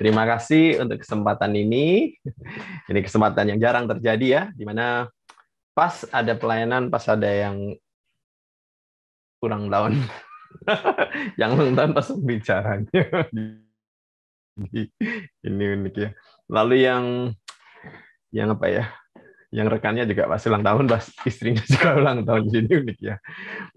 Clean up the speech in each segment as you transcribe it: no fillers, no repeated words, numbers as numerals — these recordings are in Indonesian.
Terima kasih untuk kesempatan ini. Ini kesempatan yang jarang terjadi ya, di mana pas ada pelayanan, pas ada yang kurang tahun. Yang ulang tahun pas bicaranya. Ini unik ya. Lalu yang apa ya? Yang rekannya juga pas ulang tahun, pas istrinya juga ulang tahun. Jadi unik ya.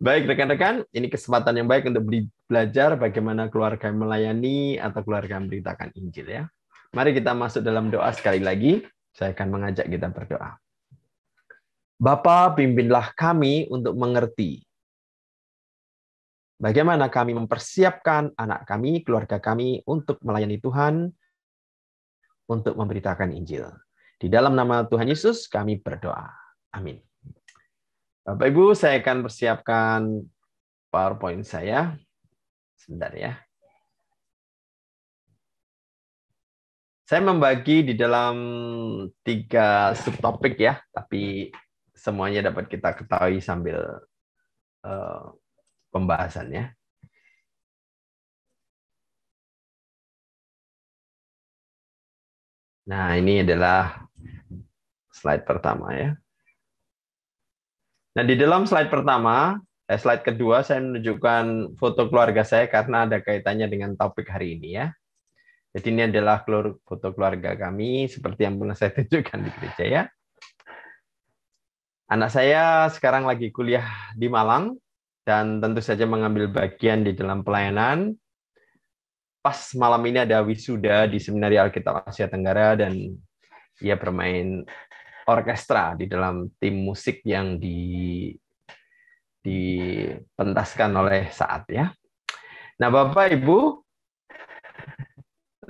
Baik rekan-rekan, ini kesempatan yang baik untuk belajar bagaimana keluarga melayani atau keluarga memberitakan Injil ya. Mari kita masuk dalam doa sekali lagi. Saya akan mengajak kita berdoa. Bapa, pimpinlah kami untuk mengerti bagaimana kami mempersiapkan anak kami, keluarga kami untuk melayani Tuhan, untuk memberitakan Injil. Di dalam nama Tuhan Yesus kami berdoa. Amin. Bapak Ibu, saya akan persiapkan PowerPoint saya. Sebentar ya. Saya membagi di dalam 3 subtopik ya, tapi semuanya dapat kita ketahui sambil pembahasannya. Nah, ini adalah slide pertama ya. Nah, di dalam slide pertama, slide kedua saya menunjukkan foto keluarga saya karena ada kaitannya dengan topik hari ini ya. Jadi ini adalah foto keluarga kami seperti yang pernah saya tunjukkan di gereja ya. Anak saya sekarang lagi kuliah di Malang dan tentu saja mengambil bagian di dalam pelayanan. Pas malam ini ada wisuda di Seminari Alkitab Asia Tenggara dan ia bermain orkestra di dalam tim musik yang dipentaskan oleh Saat ya. Nah, Bapak Ibu,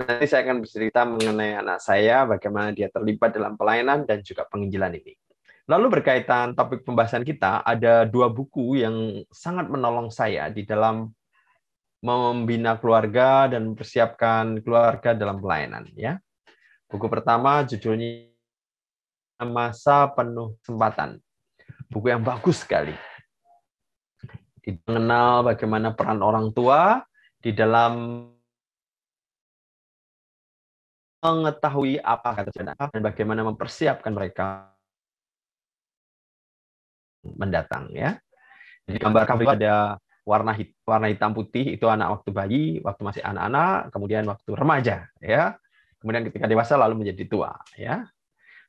nanti saya akan bercerita mengenai anak saya, bagaimana dia terlibat dalam pelayanan dan juga penginjilan ini. Lalu berkaitan topik pembahasan kita, ada 2 buku yang sangat menolong saya di dalam membina keluarga dan mempersiapkan keluarga dalam pelayanan. Ya, buku pertama judulnya Masa Penuh Kesempatan. Buku yang bagus sekali. Mengenal bagaimana peran orang tua di dalam mengetahui apa kata dan bagaimana mempersiapkan mereka mendatang ya. Jadi gambar cover ada warna hitam putih itu anak waktu bayi, waktu masih anak-anak, kemudian waktu remaja ya. Kemudian ketika dewasa lalu menjadi tua ya.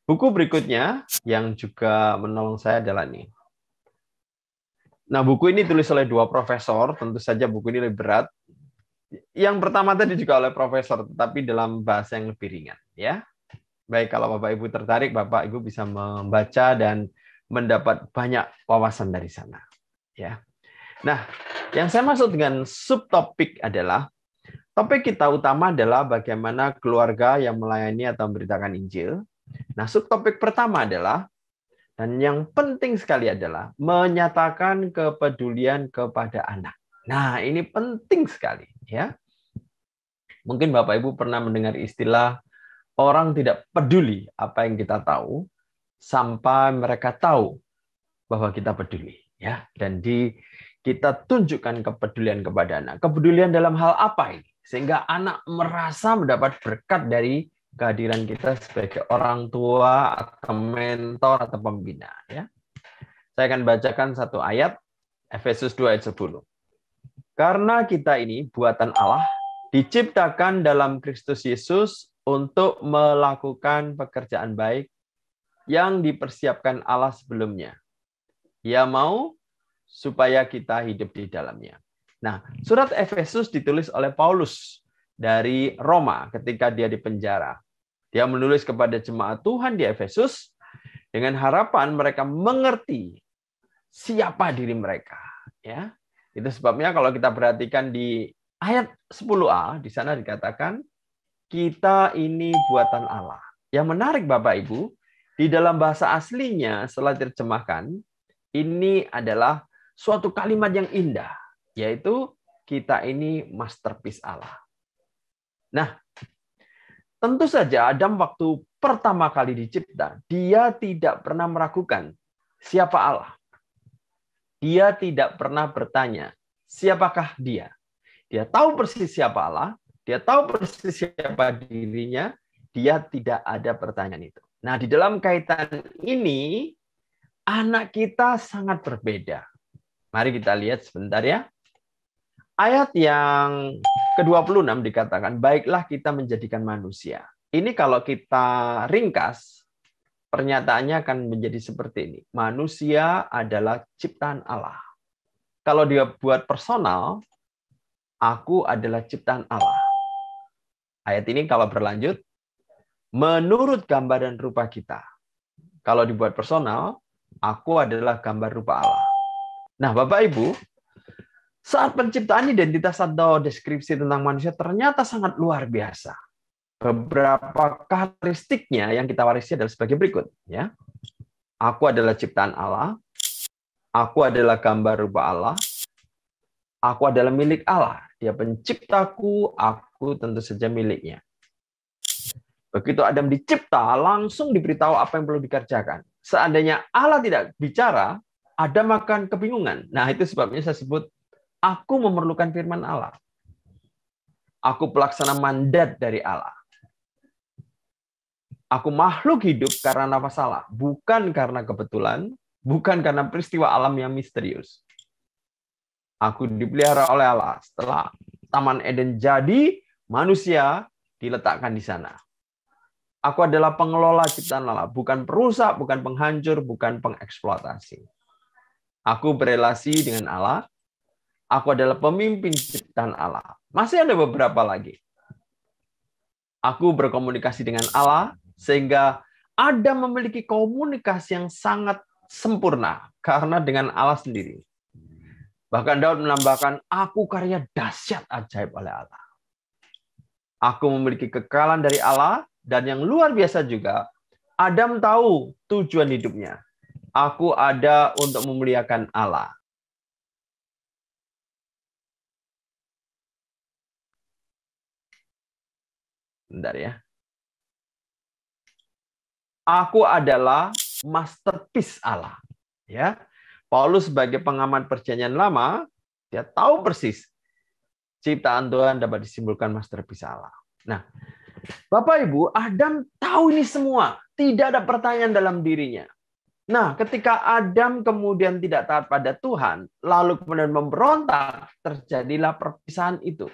Buku berikutnya yang juga menolong saya adalah ini. Nah, buku ini ditulis oleh 2 profesor, tentu saja buku ini lebih berat. Yang pertama tadi juga oleh profesor, tetapi dalam bahasa yang lebih ringan ya. Baik, kalau Bapak Ibu tertarik, Bapak Ibu bisa membaca dan mendapat banyak wawasan dari sana ya. Nah, yang saya maksud dengan subtopik adalah topik kita utama adalah bagaimana keluarga yang melayani atau memberitakan Injil. Nah, subtopik pertama adalah dan yang penting sekali adalah menyatakan kepedulian kepada anak. Nah, ini penting sekali ya. Mungkin Bapak Ibu pernah mendengar istilah orang tidak peduli apa yang kita tahu sampai mereka tahu bahwa kita peduli ya. Dan kita tunjukkan kepedulian kepada anak. Kepedulian dalam hal apa ini? Sehingga anak merasa mendapat berkat dari kehadiran kita sebagai orang tua atau mentor atau pembina ya. Saya akan bacakan satu ayat Efesus 2 ayat 10. Karena kita ini buatan Allah diciptakan dalam Kristus Yesus untuk melakukan pekerjaan baik yang dipersiapkan Allah sebelumnya. Ia mau supaya kita hidup di dalamnya. Nah, surat Efesus ditulis oleh Paulus dari Roma ketika dia di penjara. Dia menulis kepada jemaat Tuhan di Efesus dengan harapan mereka mengerti siapa diri mereka. Ya, itu sebabnya kalau kita perhatikan di ayat 10a, di sana dikatakan, kita ini buatan Allah. Yang menarik Bapak Ibu, di dalam bahasa aslinya setelah diterjemahkan, ini adalah suatu kalimat yang indah, yaitu kita ini masterpiece Allah. Nah, tentu saja Adam waktu pertama kali dicipta, dia tidak pernah meragukan siapa Allah. Dia tidak pernah bertanya, siapakah dia? Dia tahu persis siapa Allah, dia tahu persis siapa dirinya, dia tidak ada pertanyaan itu. Nah, di dalam kaitan ini, anak kita sangat berbeda. Mari kita lihat sebentar ya. Ayat yang ke-26 dikatakan, baiklah kita menjadikan manusia. Ini kalau kita ringkas, pernyataannya akan menjadi seperti ini. Manusia adalah ciptaan Allah. Kalau dia buat personal, aku adalah ciptaan Allah. Ayat ini kalau berlanjut, menurut gambar dan rupa kita. Kalau dibuat personal, aku adalah gambar rupa Allah. Nah, Bapak Ibu, saat penciptaan identitas atau deskripsi tentang manusia ternyata sangat luar biasa. Beberapa karakteristiknya yang kita warisi adalah sebagai berikut. Ya. Aku adalah ciptaan Allah, aku adalah gambar rupa Allah, aku adalah milik Allah. Dia penciptaku, aku tentu saja miliknya. Begitu Adam dicipta, langsung diberitahu apa yang perlu dikerjakan. Seandainya Allah tidak bicara, Adam akan kebingungan. Nah, itu sebabnya saya sebut, aku memerlukan firman Allah. Aku pelaksana mandat dari Allah. Aku makhluk hidup karena nafas Allah, bukan karena kebetulan, bukan karena peristiwa alam yang misterius. Aku dipelihara oleh Allah. Setelah Taman Eden jadi, manusia diletakkan di sana. Aku adalah pengelola ciptaan Allah, bukan perusak, bukan penghancur, bukan pengeksploitasi. Aku berelasi dengan Allah. Aku adalah pemimpin ciptaan Allah. Masih ada beberapa lagi. Aku berkomunikasi dengan Allah, sehingga Adam memiliki komunikasi yang sangat sempurna, karena dengan Allah sendiri. Bahkan Daud menambahkan, aku karya dahsyat ajaib oleh Allah. Aku memiliki kekekalan dari Allah, dan yang luar biasa juga, Adam tahu tujuan hidupnya. Aku ada untuk memuliakan Allah. Bentar ya. Aku adalah masterpiece Allah. Ya. Paulus sebagai pengamat perjanjian lama, dia tahu persis ciptaan Tuhan dapat disimpulkan masterpiece Allah. Nah, Bapak Ibu, Adam tahu ini semua. Tidak ada pertanyaan dalam dirinya. Nah, ketika Adam kemudian tidak taat pada Tuhan, lalu kemudian memberontak, terjadilah perpisahan itu.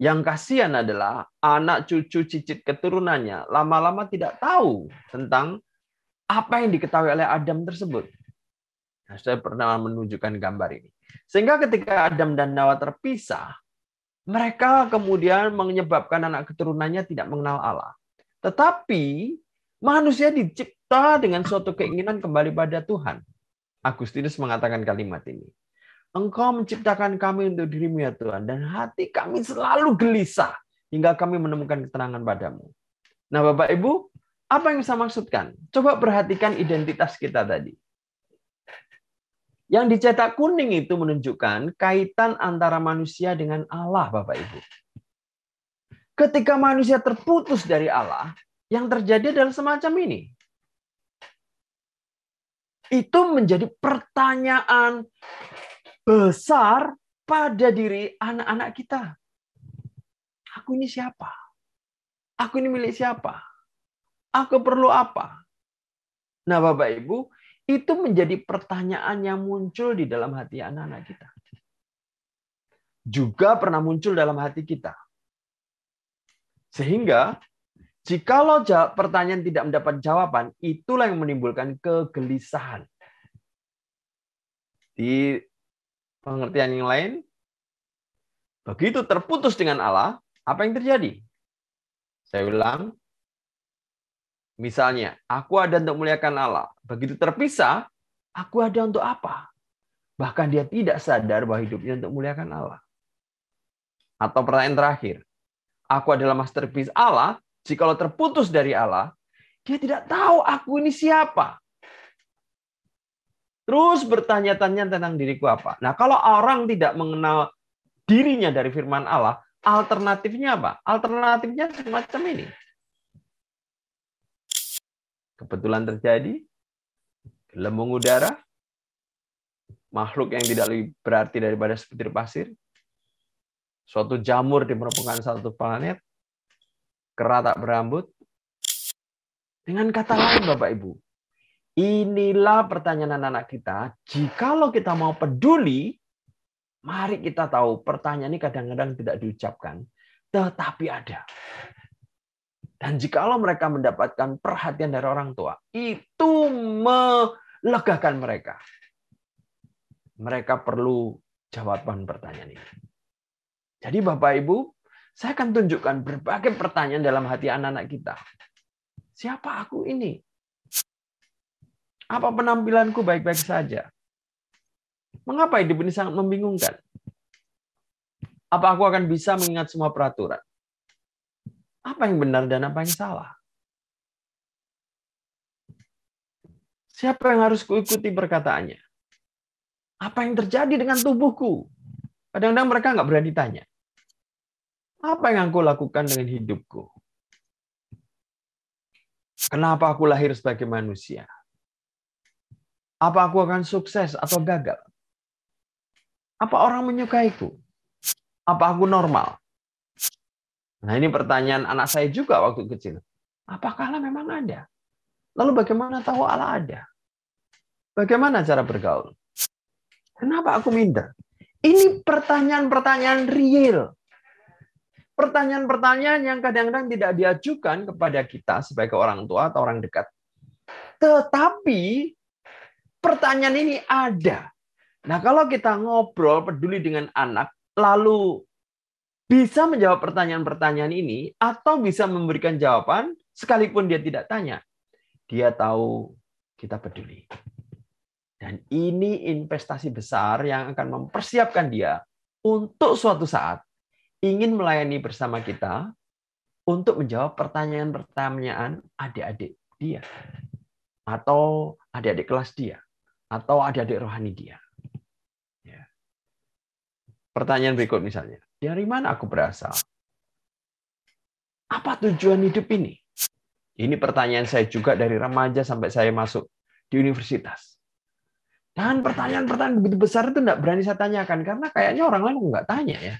Yang kasihan adalah anak cucu cicit keturunannya lama-lama tidak tahu tentang apa yang diketahui oleh Adam tersebut. Nah, saya pernah menunjukkan gambar ini. Sehingga ketika Adam dan Hawa terpisah, mereka kemudian menyebabkan anak keturunannya tidak mengenal Allah. Tetapi manusia dicipta dengan suatu keinginan kembali pada Tuhan. Agustinus mengatakan kalimat ini. Engkau menciptakan kami untuk dirimu ya Tuhan, dan hati kami selalu gelisah hingga kami menemukan ketenangan padamu. Nah, Bapak Ibu, apa yang saya maksudkan? Coba perhatikan identitas kita tadi. Yang dicetak kuning itu menunjukkan kaitan antara manusia dengan Allah, Bapak Ibu. Ketika manusia terputus dari Allah, yang terjadi adalah semacam ini. Itu menjadi pertanyaan besar pada diri anak-anak kita. Aku ini siapa? Aku ini milik siapa? Aku perlu apa? Nah, Bapak Ibu, itu menjadi pertanyaan yang muncul di dalam hati anak-anak kita. Juga pernah muncul dalam hati kita. Sehingga, jikalau pertanyaan tidak mendapat jawaban, itulah yang menimbulkan kegelisahan. Di pengertian yang lain, begitu terputus dengan Allah, apa yang terjadi? Saya ulang, misalnya, aku ada untuk memuliakan Allah. Begitu terpisah, aku ada untuk apa? Bahkan dia tidak sadar bahwa hidupnya untuk memuliakan Allah. Atau pertanyaan terakhir, aku adalah masterpiece Allah, jikalau terputus dari Allah, dia tidak tahu aku ini siapa. Terus bertanya-tanya tentang diriku apa. Nah, kalau orang tidak mengenal dirinya dari firman Allah, alternatifnya apa? Alternatifnya semacam ini. Kebetulan terjadi, gelembung udara, makhluk yang tidak lebih berarti daripada sebutir pasir, Suatu jamur di permukaan satu planet, kera tak berambut. Dengan kata lain, Bapak Ibu, inilah pertanyaan anak-anak kita. Jikalau kita mau peduli, mari kita tahu pertanyaan ini kadang-kadang tidak diucapkan, tetapi ada. Dan jikalau mereka mendapatkan perhatian dari orang tua, itu melegakan mereka. Mereka perlu jawaban pertanyaan ini. Jadi Bapak Ibu, saya akan tunjukkan berbagai pertanyaan dalam hati anak-anak kita. Siapa aku ini? Apa penampilanku baik-baik saja? Mengapa hidup ini sangat membingungkan? Apa aku akan bisa mengingat semua peraturan? Apa yang benar dan apa yang salah? Siapa yang harus kuikuti perkataannya? Apa yang terjadi dengan tubuhku? Kadang-kadang mereka nggak berani tanya. Apa yang aku lakukan dengan hidupku? Kenapa aku lahir sebagai manusia? Apa aku akan sukses atau gagal? Apa orang menyukaiku? Apa aku normal? Nah, ini pertanyaan anak saya juga waktu kecil. Apakah Allah memang ada? Lalu bagaimana tahu Allah ada? Bagaimana cara bergaul? Kenapa aku minder? Ini pertanyaan-pertanyaan real. Pertanyaan-pertanyaan yang kadang-kadang tidak diajukan kepada kita sebagai orang tua atau orang dekat. Tetapi pertanyaan ini ada. Nah, kalau kita ngobrol, peduli dengan anak, lalu bisa menjawab pertanyaan-pertanyaan ini, atau bisa memberikan jawaban, sekalipun dia tidak tanya. Dia tahu kita peduli. Dan ini investasi besar yang akan mempersiapkan dia untuk suatu saat ingin melayani bersama kita untuk menjawab pertanyaan-pertanyaan adik-adik dia, atau adik-adik kelas dia, atau adik-adik rohani dia. Ya. Pertanyaan berikut misalnya, dari mana aku berasal? Apa tujuan hidup ini? Ini pertanyaan saya juga dari remaja sampai saya masuk di universitas. Dan pertanyaan-pertanyaan begitu besar itu tidak berani saya tanyakan, karena kayaknya orang lain nggak tanya ya.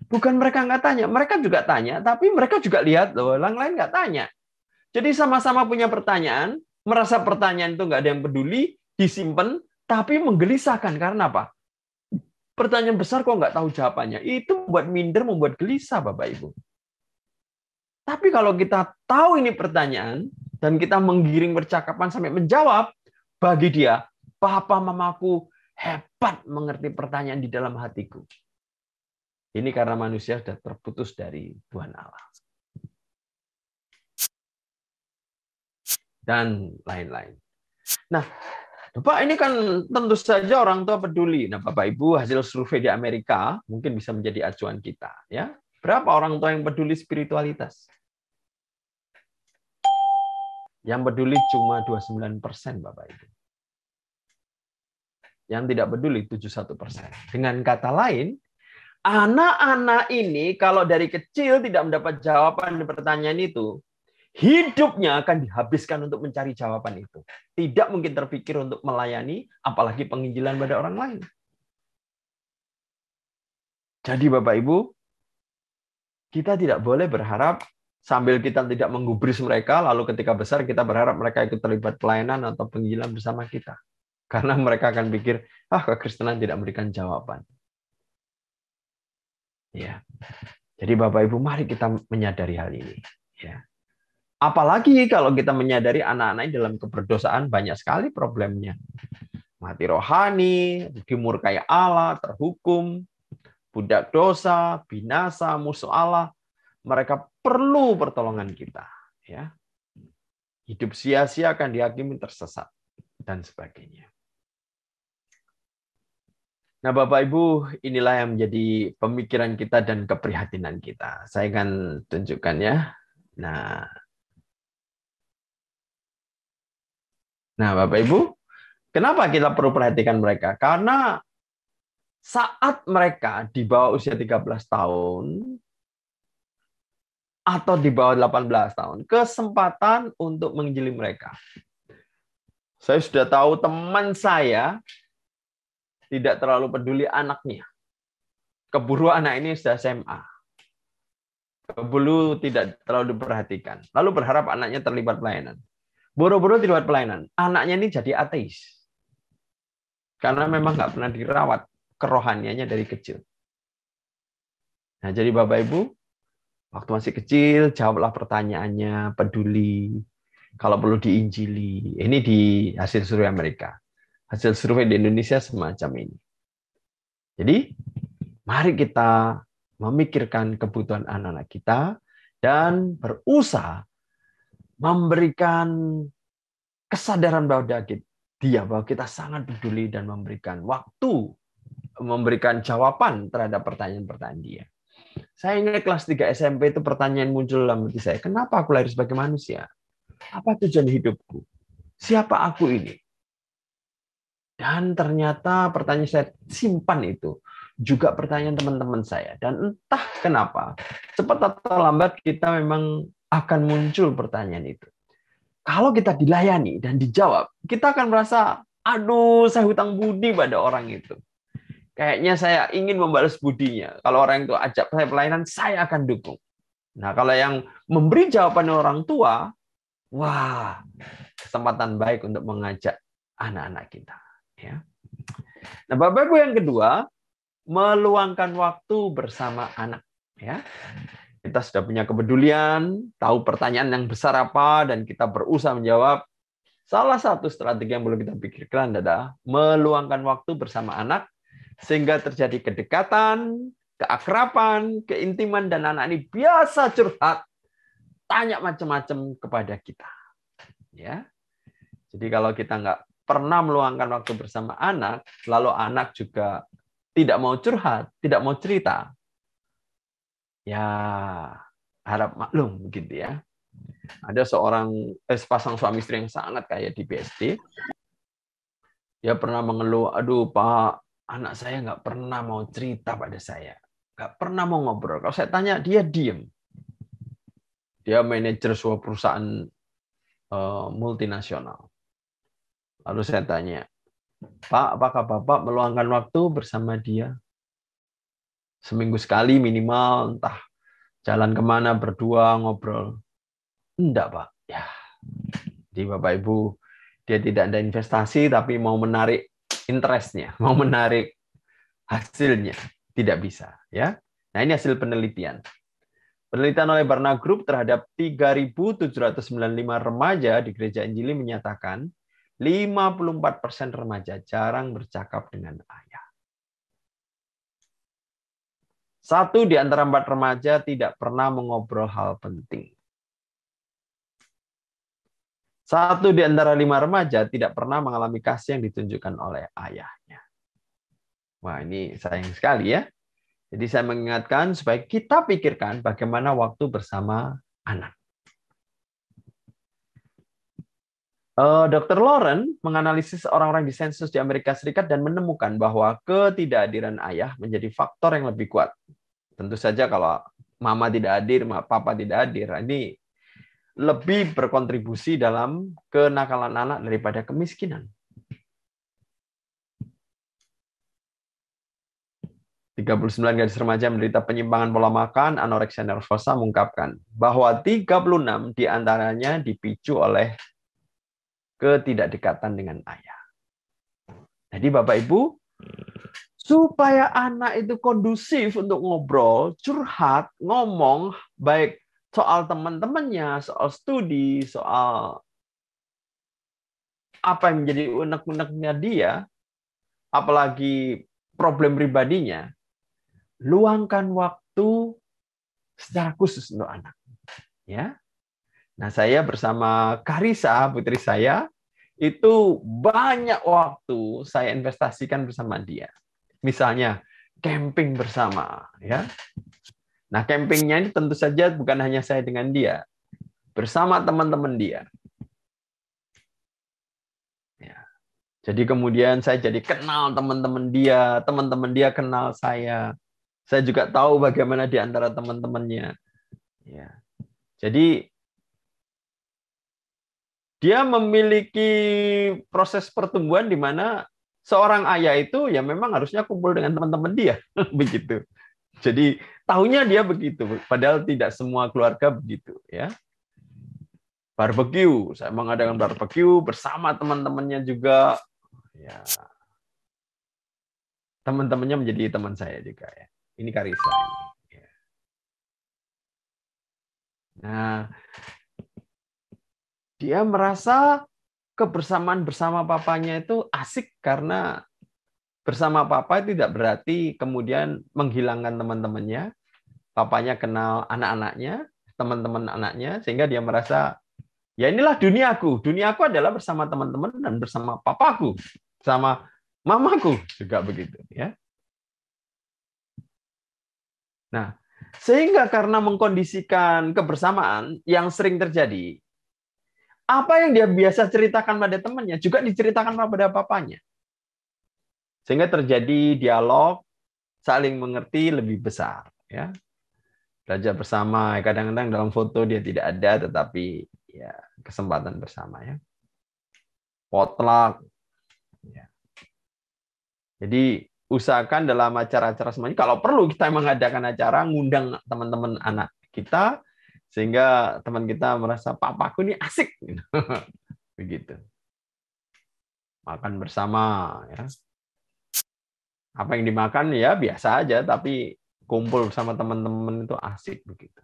Bukan mereka nggak tanya, mereka juga tanya, tapi mereka juga lihat loh, orang lain nggak tanya. Jadi sama-sama punya pertanyaan, merasa pertanyaan itu nggak ada yang peduli, disimpan, tapi menggelisahkan. Karena apa? Pertanyaan besar kok nggak tahu jawabannya. Itu membuat minder, membuat gelisah, Bapak Ibu. Tapi kalau kita tahu ini pertanyaan, dan kita menggiring percakapan sampai menjawab, bagi dia, papa mamaku hebat mengerti pertanyaan di dalam hatiku. Ini karena manusia sudah terputus dari Tuhan Allah. Dan lain-lain. Nah, Bapak, ini kan tentu saja orang tua peduli. Nah, Bapak Ibu, hasil survei di Amerika mungkin bisa menjadi acuan kita. Ya, berapa orang tua yang peduli spiritualitas? Yang peduli cuma 29%, Bapak Ibu. Yang tidak peduli 71%. Dengan kata lain, anak-anak ini kalau dari kecil tidak mendapat jawaban di pertanyaan itu, hidupnya akan dihabiskan untuk mencari jawaban itu. Tidak mungkin terpikir untuk melayani, apalagi penginjilan pada orang lain. Jadi Bapak Ibu, kita tidak boleh berharap sambil kita tidak menggubris mereka, lalu ketika besar kita berharap mereka ikut terlibat pelayanan atau penginjilan bersama kita. Karena mereka akan pikir, kekristenan tidak memberikan jawaban. Ya. Jadi Bapak Ibu, mari kita menyadari hal ini. Ya. Apalagi kalau kita menyadari anak-anak dalam keberdosaan banyak sekali problemnya. Mati rohani, dimurkai Allah, terhukum, budak dosa, binasa, musuh Allah. Mereka perlu pertolongan kita. Ya. Hidup sia-sia akan dihakimi tersesat dan sebagainya. Nah, Bapak Ibu, inilah yang menjadi pemikiran kita dan keprihatinan kita. Saya akan tunjukkan ya. Nah, Bapak Ibu, kenapa kita perlu perhatikan mereka? Karena saat mereka di bawah usia 13 tahun atau di bawah 18 tahun, kesempatan untuk menginjili mereka. Saya sudah tahu teman saya tidak terlalu peduli anaknya. keburu anak ini sudah SMA. Keburu tidak terlalu diperhatikan. Lalu berharap anaknya terlibat pelayanan. Boro-boro terlibat pelayanan. Anaknya ini jadi ateis. Karena memang nggak pernah dirawat kerohaniannya dari kecil. Nah, jadi Bapak Ibu, waktu masih kecil, jawablah pertanyaannya, peduli. Kalau perlu diinjili. Ini di hasil survei Amerika. Hasil survei di Indonesia semacam ini. Jadi, mari kita memikirkan kebutuhan anak-anak kita dan berusaha memberikan kesadaran bahwa kita sangat peduli dan memberikan waktu, memberikan jawaban terhadap pertanyaan-pertanyaan dia. Saya ingat kelas 3 SMP itu pertanyaan muncul dalam hati saya, kenapa aku lahir sebagai manusia? Apa tujuan hidupku? Siapa aku ini? Dan ternyata pertanyaan saya simpan itu juga pertanyaan teman-teman saya. Dan entah kenapa, cepat atau lambat kita memang akan muncul pertanyaan itu. Kalau kita dilayani dan dijawab, kita akan merasa, aduh, saya hutang budi pada orang itu. Kayaknya saya ingin membalas budinya. Kalau orang itu ajak saya pelayanan, saya akan dukung. Nah, kalau yang memberi jawaban orang tua, wah, kesempatan baik untuk mengajak anak-anak kita. Ya. Nah, Bapak Ibu yang kedua, meluangkan waktu bersama anak. Ya. Kita sudah punya kepedulian, tahu pertanyaan yang besar apa, dan kita berusaha menjawab. Salah satu strategi yang perlu kita pikirkan adalah meluangkan waktu bersama anak, sehingga terjadi kedekatan, keakraban, keintiman, dan anak ini biasa curhat, tanya macam-macam kepada kita. Ya. Jadi kalau kita nggak pernah meluangkan waktu bersama anak, lalu anak juga tidak mau curhat, tidak mau cerita, ya harap maklum gitu ya. Ada sepasang suami istri yang sangat kaya di BSD. Dia pernah mengeluh, aduh Pak, anak saya nggak pernah mau cerita pada saya, nggak pernah mau ngobrol. Kalau saya tanya, dia diem. Dia manajer sebuah perusahaan multinasional. Lalu saya tanya, Pak, apakah Bapak meluangkan waktu bersama dia? Seminggu sekali minimal, entah jalan kemana, berdua, ngobrol. Enggak, Pak. Ya. Jadi Bapak Ibu, dia tidak ada investasi, tapi mau menarik interest-nya, mau menarik hasilnya. Tidak bisa. Ya. Nah, ini hasil penelitian. Penelitian oleh Barna Group terhadap 3.795 remaja di Gereja Injili menyatakan 54% remaja jarang bercakap dengan ayah. 1 di antara 4 remaja tidak pernah mengobrol hal penting. 1 di antara 5 remaja tidak pernah mengalami kasih yang ditunjukkan oleh ayahnya. Wah, ini sayang sekali ya. Jadi saya mengingatkan supaya kita pikirkan bagaimana waktu bersama anak. Dr. Lauren menganalisis orang-orang di sensus di Amerika Serikat dan menemukan bahwa ketidakhadiran ayah menjadi faktor yang lebih kuat. Tentu saja kalau mama tidak hadir, papa tidak hadir, ini lebih berkontribusi dalam kenakalan anak daripada kemiskinan. 39 gadis remaja menderita penyimpangan pola makan, anoreksia nervosa mengungkapkan bahwa 36 diantaranya dipicu oleh ketidakdekatan dengan ayah. Jadi Bapak Ibu, supaya anak itu kondusif untuk ngobrol, curhat, ngomong, baik soal teman-temannya, soal studi, soal apa yang menjadi unek-uneknya dia, apalagi problem pribadinya, luangkan waktu secara khusus untuk anak. Ya. Nah, saya bersama Karisa, putri saya, itu banyak waktu saya investasikan bersama dia. Misalnya camping bersama, ya. Nah, campingnya ini tentu saja bukan hanya saya dengan dia, bersama teman-teman dia. Ya. Jadi kemudian saya jadi kenal teman-teman dia kenal saya. Saya juga tahu bagaimana di antara teman-temannya. Ya. Jadi dia memiliki proses pertumbuhan di mana seorang ayah itu ya memang harusnya kumpul dengan teman-teman dia, begitu. Jadi tahunya dia begitu, padahal tidak semua keluarga begitu, ya. Barbecue, saya mengadakan barbecue bersama teman-temannya juga, ya. Teman-temannya menjadi teman saya juga, ya. Ini Karissa ini. Ya. Nah, dia merasa kebersamaan bersama papanya itu asik karena bersama papa tidak berarti kemudian menghilangkan teman-temannya. Papanya kenal anak-anaknya, teman-teman anaknya, sehingga dia merasa, ya inilah duniaku. Duniaku adalah bersama teman-teman dan bersama papaku, sama mamaku juga begitu, ya. Nah, sehingga karena mengkondisikan kebersamaan yang sering terjadi, apa yang dia biasa ceritakan pada temannya juga diceritakan pada papanya. Sehingga terjadi dialog saling mengerti lebih besar, ya. Belajar bersama, kadang-kadang dalam foto dia tidak ada, tetapi ya kesempatan bersama, ya. Potluck, ya. Jadi usahakan dalam acara-acara semuanya, kalau perlu kita mengadakan acara, ngundang teman-teman anak kita, sehingga teman kita merasa papaku ini asik, begitu. Makan bersama, ya. Apa yang dimakan ya biasa aja, tapi kumpul bersama teman-teman itu asik begitu.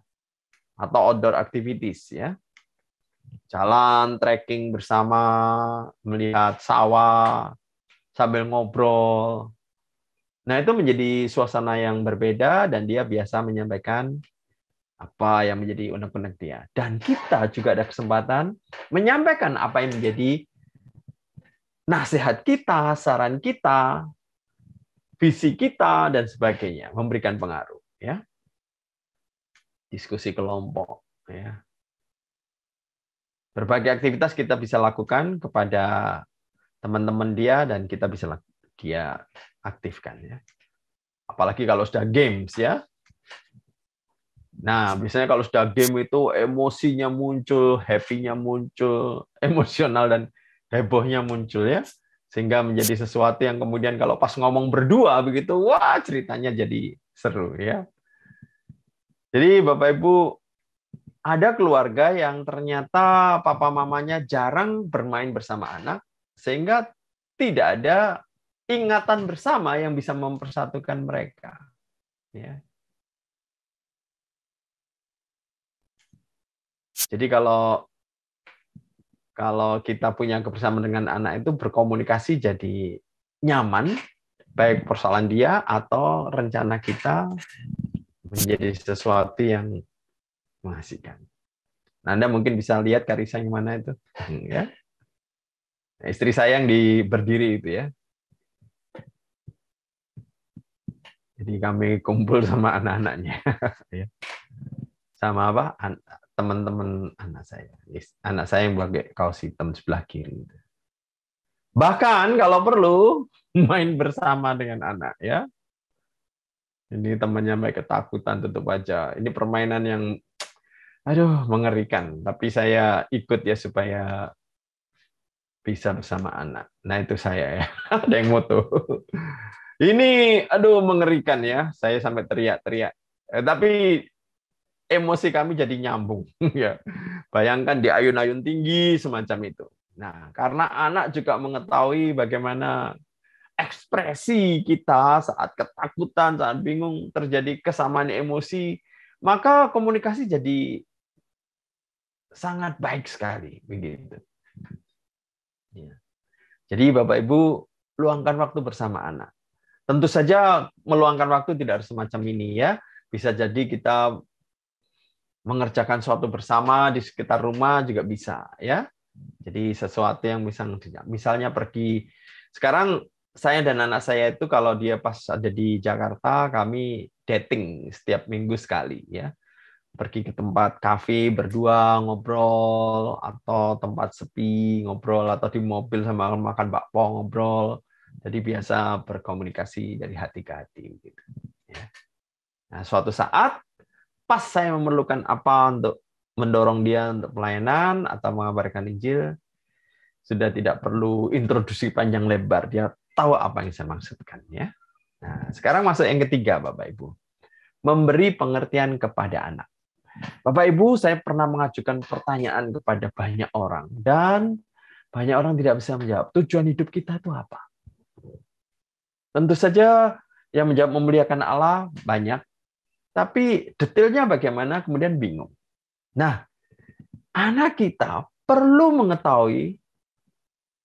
Atau outdoor activities, ya. Jalan, trekking bersama, melihat sawah, sambil ngobrol. Nah, itu menjadi suasana yang berbeda dan dia biasa menyampaikan apa yang menjadi unek-unek dia. Dan kita juga ada kesempatan menyampaikan apa yang menjadi nasihat kita, saran kita, visi kita, dan sebagainya. Memberikan pengaruh, ya. Diskusi kelompok, ya. Berbagai aktivitas kita bisa lakukan kepada teman-teman dia dan kita bisa dia aktifkan, ya. Apalagi kalau sudah games, ya. Nah, biasanya kalau sudah game itu emosinya muncul, happy-nya muncul, emosional dan hebohnya muncul, ya. Sehingga menjadi sesuatu yang kemudian kalau pas ngomong berdua begitu, wah ceritanya jadi seru, ya. Jadi Bapak Ibu, ada keluarga yang ternyata papa mamanya jarang bermain bersama anak, sehingga tidak ada ingatan bersama yang bisa mempersatukan mereka. Ya. Jadi kalau kita punya kebersamaan dengan anak itu berkomunikasi jadi nyaman, baik persoalan dia atau rencana kita menjadi sesuatu yang mengasihkan. Nah, Anda mungkin bisa lihat Karissa yang mana itu, ya. Istri saya yang berdiri itu, ya. Jadi kami kumpul sama anak-anaknya, ya. Sama apa? Teman-teman anak saya. Anak saya yang pakai kaos hitam sebelah kiri. Bahkan kalau perlu main bersama dengan anak, ya. Ini temannya sampai ketakutan tutup aja. Ini permainan yang aduh mengerikan. Tapi saya ikut ya supaya bisa bersama anak. Nah itu saya, ya. Ada yang moto. Ini aduh mengerikan, ya. Saya sampai teriak-teriak. Tapi emosi kami jadi nyambung, ya. Bayangkan di ayun-ayun tinggi semacam itu. Nah, karena anak juga mengetahui bagaimana ekspresi kita saat ketakutan, saat bingung, terjadi kesamaan emosi, maka komunikasi jadi sangat baik sekali, begitu. Ya. Jadi Bapak Ibu, luangkan waktu bersama anak. Tentu saja meluangkan waktu tidak harus semacam ini, ya. Bisa jadi kita mengerjakan sesuatu bersama di sekitar rumah juga bisa, ya. Jadi sesuatu yang misalnya pergi. Sekarang saya dan anak saya itu kalau dia pas ada di Jakarta, kami dating setiap minggu sekali, ya. Pergi ke tempat kafe berdua ngobrol, atau tempat sepi ngobrol, atau di mobil sama makan bakpo ngobrol. Jadi biasa berkomunikasi dari hati ke hati, gitu. Ya. Nah, suatu saat pas saya memerlukan apa untuk mendorong dia untuk pelayanan atau mengabarkan Injil, sudah tidak perlu introduksi panjang lebar, dia tahu apa yang saya maksudkan, ya. Nah, sekarang masuk yang ketiga, Bapak Ibu. memberi pengertian kepada anak. Bapak Ibu, saya pernah mengajukan pertanyaan kepada banyak orang, dan banyak orang tidak bisa menjawab. Tujuan hidup kita itu apa? Tentu saja yang menjawab memuliakan Allah banyak, tapi detailnya bagaimana kemudian bingung. Nah, anak kita perlu mengetahui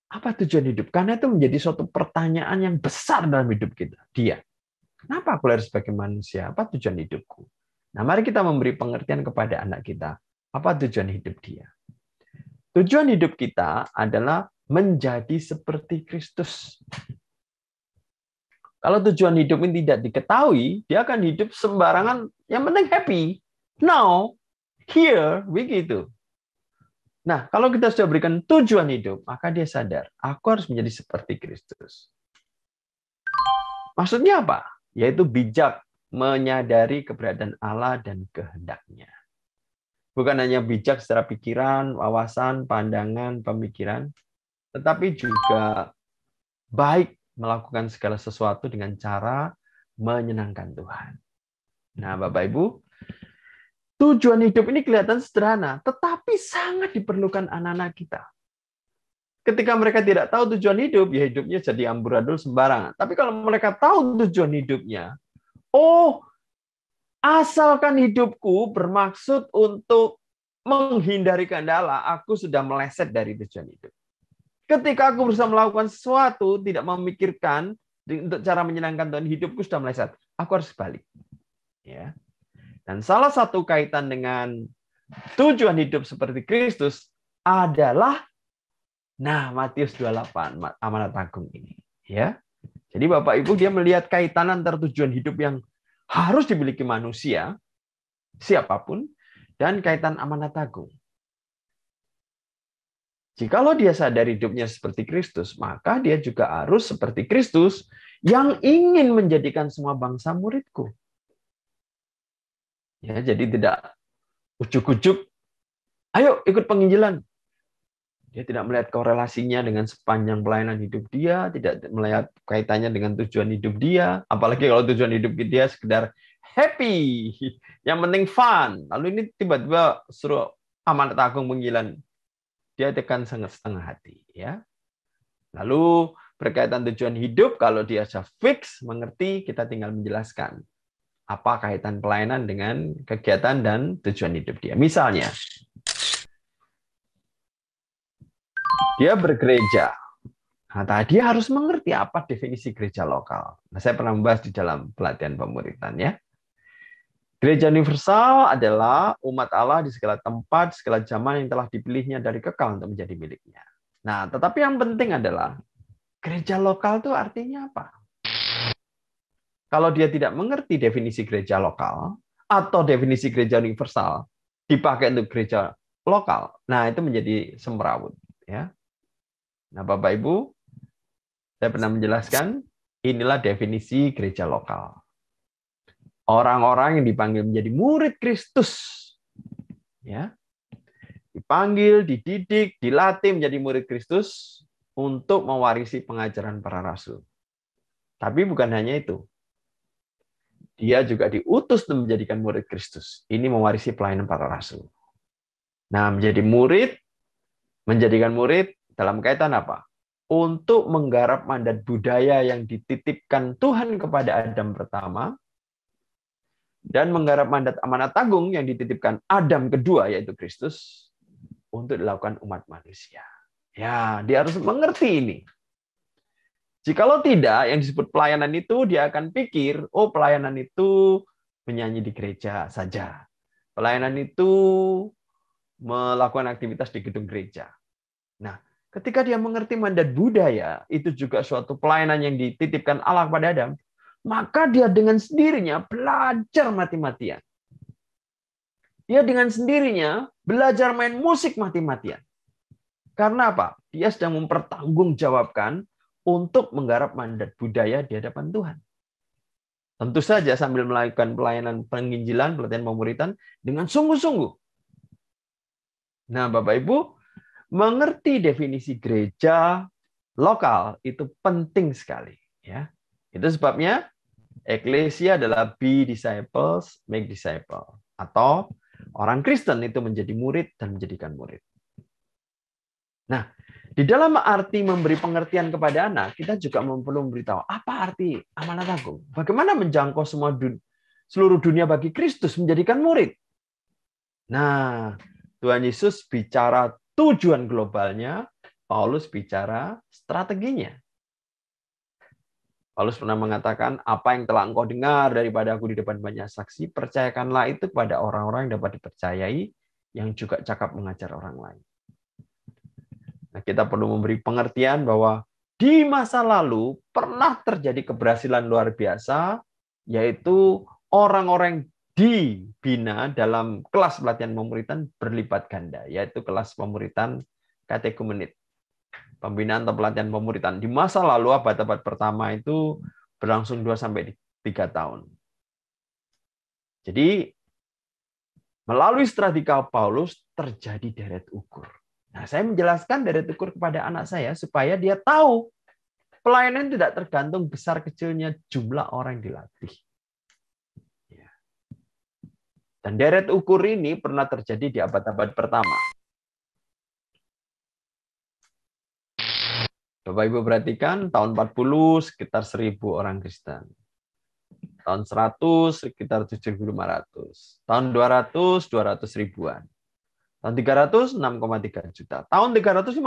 apa tujuan hidup, karena itu menjadi suatu pertanyaan yang besar dalam hidup kita. Dia, kenapa aku lahir sebagai manusia? Apa tujuan hidupku? Nah, mari kita memberi pengertian kepada anak kita. Apa tujuan hidup dia? Tujuan hidup kita adalah menjadi seperti Kristus. Kalau tujuan hidup ini tidak diketahui, dia akan hidup sembarangan, yang penting happy. Now, here, begitu. Nah, kalau kita sudah berikan tujuan hidup, maka dia sadar, aku harus menjadi seperti Kristus. Maksudnya apa? Yaitu bijak menyadari keberadaan Allah dan kehendaknya. Bukan hanya bijak secara pikiran, wawasan, pandangan, pemikiran, tetapi juga baik melakukan segala sesuatu dengan cara menyenangkan Tuhan. Nah, Bapak Ibu, tujuan hidup ini kelihatan sederhana, tetapi sangat diperlukan anak-anak kita. Ketika mereka tidak tahu tujuan hidup, ya hidupnya jadi amburadul sembarangan. Tapi kalau mereka tahu tujuan hidupnya, oh, asalkan hidupku bermaksud untuk menghindari kehendak Allah, aku sudah meleset dari tujuan hidup. Ketika aku berusaha melakukan sesuatu, tidak memikirkan untuk cara menyenangkan Tuhan, hidupku sudah meleset. Aku harus balik. Ya. Dan salah satu kaitan dengan tujuan hidup seperti Kristus adalah, nah, Matius 28, amanat agung ini. Ya. Jadi Bapak Ibu, dia melihat kaitan antara tujuan hidup yang harus dimiliki manusia, siapapun, dan kaitan amanat agung. Jikalau dia sadar hidupnya seperti Kristus, maka dia juga harus seperti Kristus yang ingin menjadikan semua bangsa muridku. Ya, jadi tidak ujuk-ujuk, ayo ikut penginjilan. Dia tidak melihat korelasinya dengan sepanjang pelayanan hidup dia, tidak melihat kaitannya dengan tujuan hidup dia, apalagi kalau tujuan hidup dia sekedar happy, yang penting fun. Lalu ini tiba-tiba suruh amanat agung penginjilan, dia tekan setengah hati. Ya. Lalu berkaitan tujuan hidup, kalau dia sudah fix, mengerti, kita tinggal menjelaskan apa kaitan pelayanan dengan kegiatan dan tujuan hidup dia. Misalnya, dia bergereja. Nah, dia harus mengerti apa definisi gereja lokal. Nah, saya pernah membahas di dalam pelatihan pemuritan. Ya. Gereja universal adalah umat Allah di segala tempat, segala zaman yang telah dipilihnya dari kekal untuk menjadi miliknya. Nah, tetapi yang penting adalah, gereja lokal itu artinya apa? Kalau dia tidak mengerti definisi gereja lokal atau definisi gereja universal dipakai untuk gereja lokal, nah itu menjadi semrawut. Ya. Nah, Bapak Ibu, saya pernah menjelaskan, inilah definisi gereja lokal. Orang-orang yang dipanggil menjadi murid Kristus, ya, dipanggil, dididik, dilatih menjadi murid Kristus untuk mewarisi pengajaran para rasul. Tapi bukan hanya itu. Dia juga diutus untuk menjadikan murid Kristus. Ini mewarisi pelayanan para rasul. Nah, menjadi murid, menjadikan murid dalam kaitan apa? Untuk menggarap mandat budaya yang dititipkan Tuhan kepada Adam pertama, dan menggarap mandat amanat agung yang dititipkan Adam kedua, yaitu Kristus, untuk dilakukan umat manusia. Ya, dia harus mengerti ini. Jikalau tidak, yang disebut pelayanan itu, dia akan pikir, oh, pelayanan itu menyanyi di gereja saja. Pelayanan itu melakukan aktivitas di gedung gereja. Nah, ketika dia mengerti mandat budaya, itu juga suatu pelayanan yang dititipkan Allah kepada Adam, maka dia dengan sendirinya belajar mati-matian. Dia dengan sendirinya belajar main musik mati-matian. Karena apa? Dia sedang mempertanggungjawabkan untuk menggarap mandat budaya di hadapan Tuhan. Tentu saja sambil melakukan pelayanan penginjilan, pelatihan pemuritan dengan sungguh-sungguh. Nah, Bapak Ibu, mengerti definisi gereja lokal itu penting sekali. Ya, itu sebabnya Eklesia adalah be disciples, make disciple. Atau orang Kristen itu menjadi murid dan menjadikan murid. Nah, di dalam arti memberi pengertian kepada anak, kita juga perlu memberitahu apa arti amanat agung. Bagaimana menjangkau seluruh dunia bagi Kristus menjadikan murid. Nah, Tuhan Yesus bicara tujuan globalnya, Paulus bicara strateginya. Paulus pernah mengatakan, apa yang telah engkau dengar daripada aku di depan banyak saksi, percayakanlah itu kepada orang-orang yang dapat dipercayai, yang juga cakap mengajar orang lain. Nah, kita perlu memberi pengertian bahwa di masa lalu pernah terjadi keberhasilan luar biasa, yaitu orang-orang dibina dalam kelas pelatihan pemuritan berlipat ganda, yaitu kelas pemuritan katekumenit. Pembinaan atau pelatihan pemuritan. Di masa lalu, abad-abad pertama itu berlangsung 2-3 tahun. Jadi, melalui strategi Paulus, terjadi deret ukur. Nah, saya menjelaskan deret ukur kepada anak saya supaya dia tahu pelayanan tidak tergantung besar kecilnya jumlah orang yang dilatih. Dan deret ukur ini pernah terjadi di abad-abad pertama. Bapak Ibu perhatikan, tahun 40 sekitar 1.000 orang Kristen. Tahun 100 sekitar 7.500. Tahun 200 200 ribuan. Tahun 300 6,3 juta. Tahun 350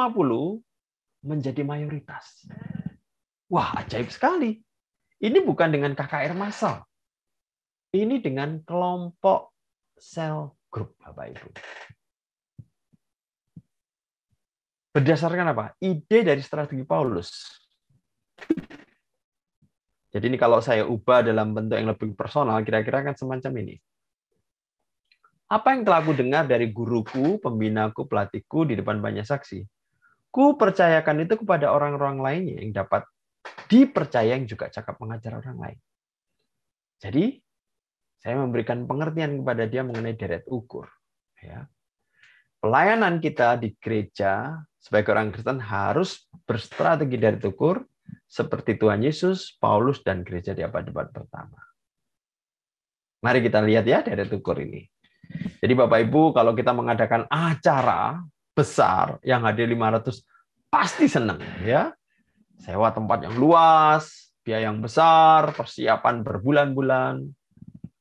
menjadi mayoritas. Wah, ajaib sekali. Ini bukan dengan KKR massal. Ini dengan kelompok sel grup, Bapak Ibu. Berdasarkan apa? Ide dari strategi Paulus. Jadi ini kalau saya ubah dalam bentuk yang lebih personal, kira-kira kan semacam ini. Apa yang telah aku dengar dari guruku, pembinaku, pelatihku di depan banyak saksi? Ku percayakan itu kepada orang-orang lainnya yang dapat dipercaya, yang juga cakap mengajar orang lain. Jadi, saya memberikan pengertian kepada dia mengenai deret ukur. Ya. Pelayanan kita di gereja sebagai orang Kristen harus berstrategi deret ukur seperti Tuhan Yesus, Paulus, dan gereja di abad-abad pertama. Mari kita lihat ya deret ukur ini. Jadi Bapak Ibu, kalau kita mengadakan acara besar yang hadir 500, pasti senang ya. Sewa tempat yang luas, biaya yang besar, persiapan berbulan-bulan.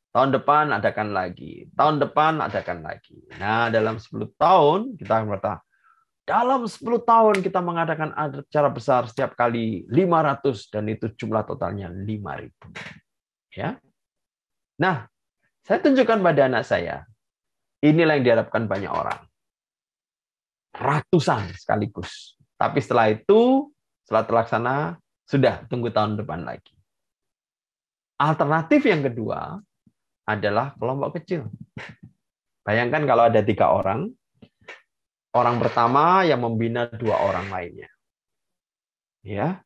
Tahun depan adakan lagi, tahun depan adakan lagi. Nah, dalam 10 tahun kita berkata, dalam 10 tahun kita mengadakan acara besar setiap kali 500 dan itu jumlah totalnya 5.000. Ya. Nah, saya tunjukkan pada anak saya. Inilah yang diharapkan banyak orang. Ratusan sekaligus. Tapi setelah itu, setelah terlaksana, sudah tunggu tahun depan lagi. Alternatif yang kedua adalah kelompok kecil. Bayangkan kalau ada 3 orang, orang pertama yang membina 2 orang lainnya. Ya,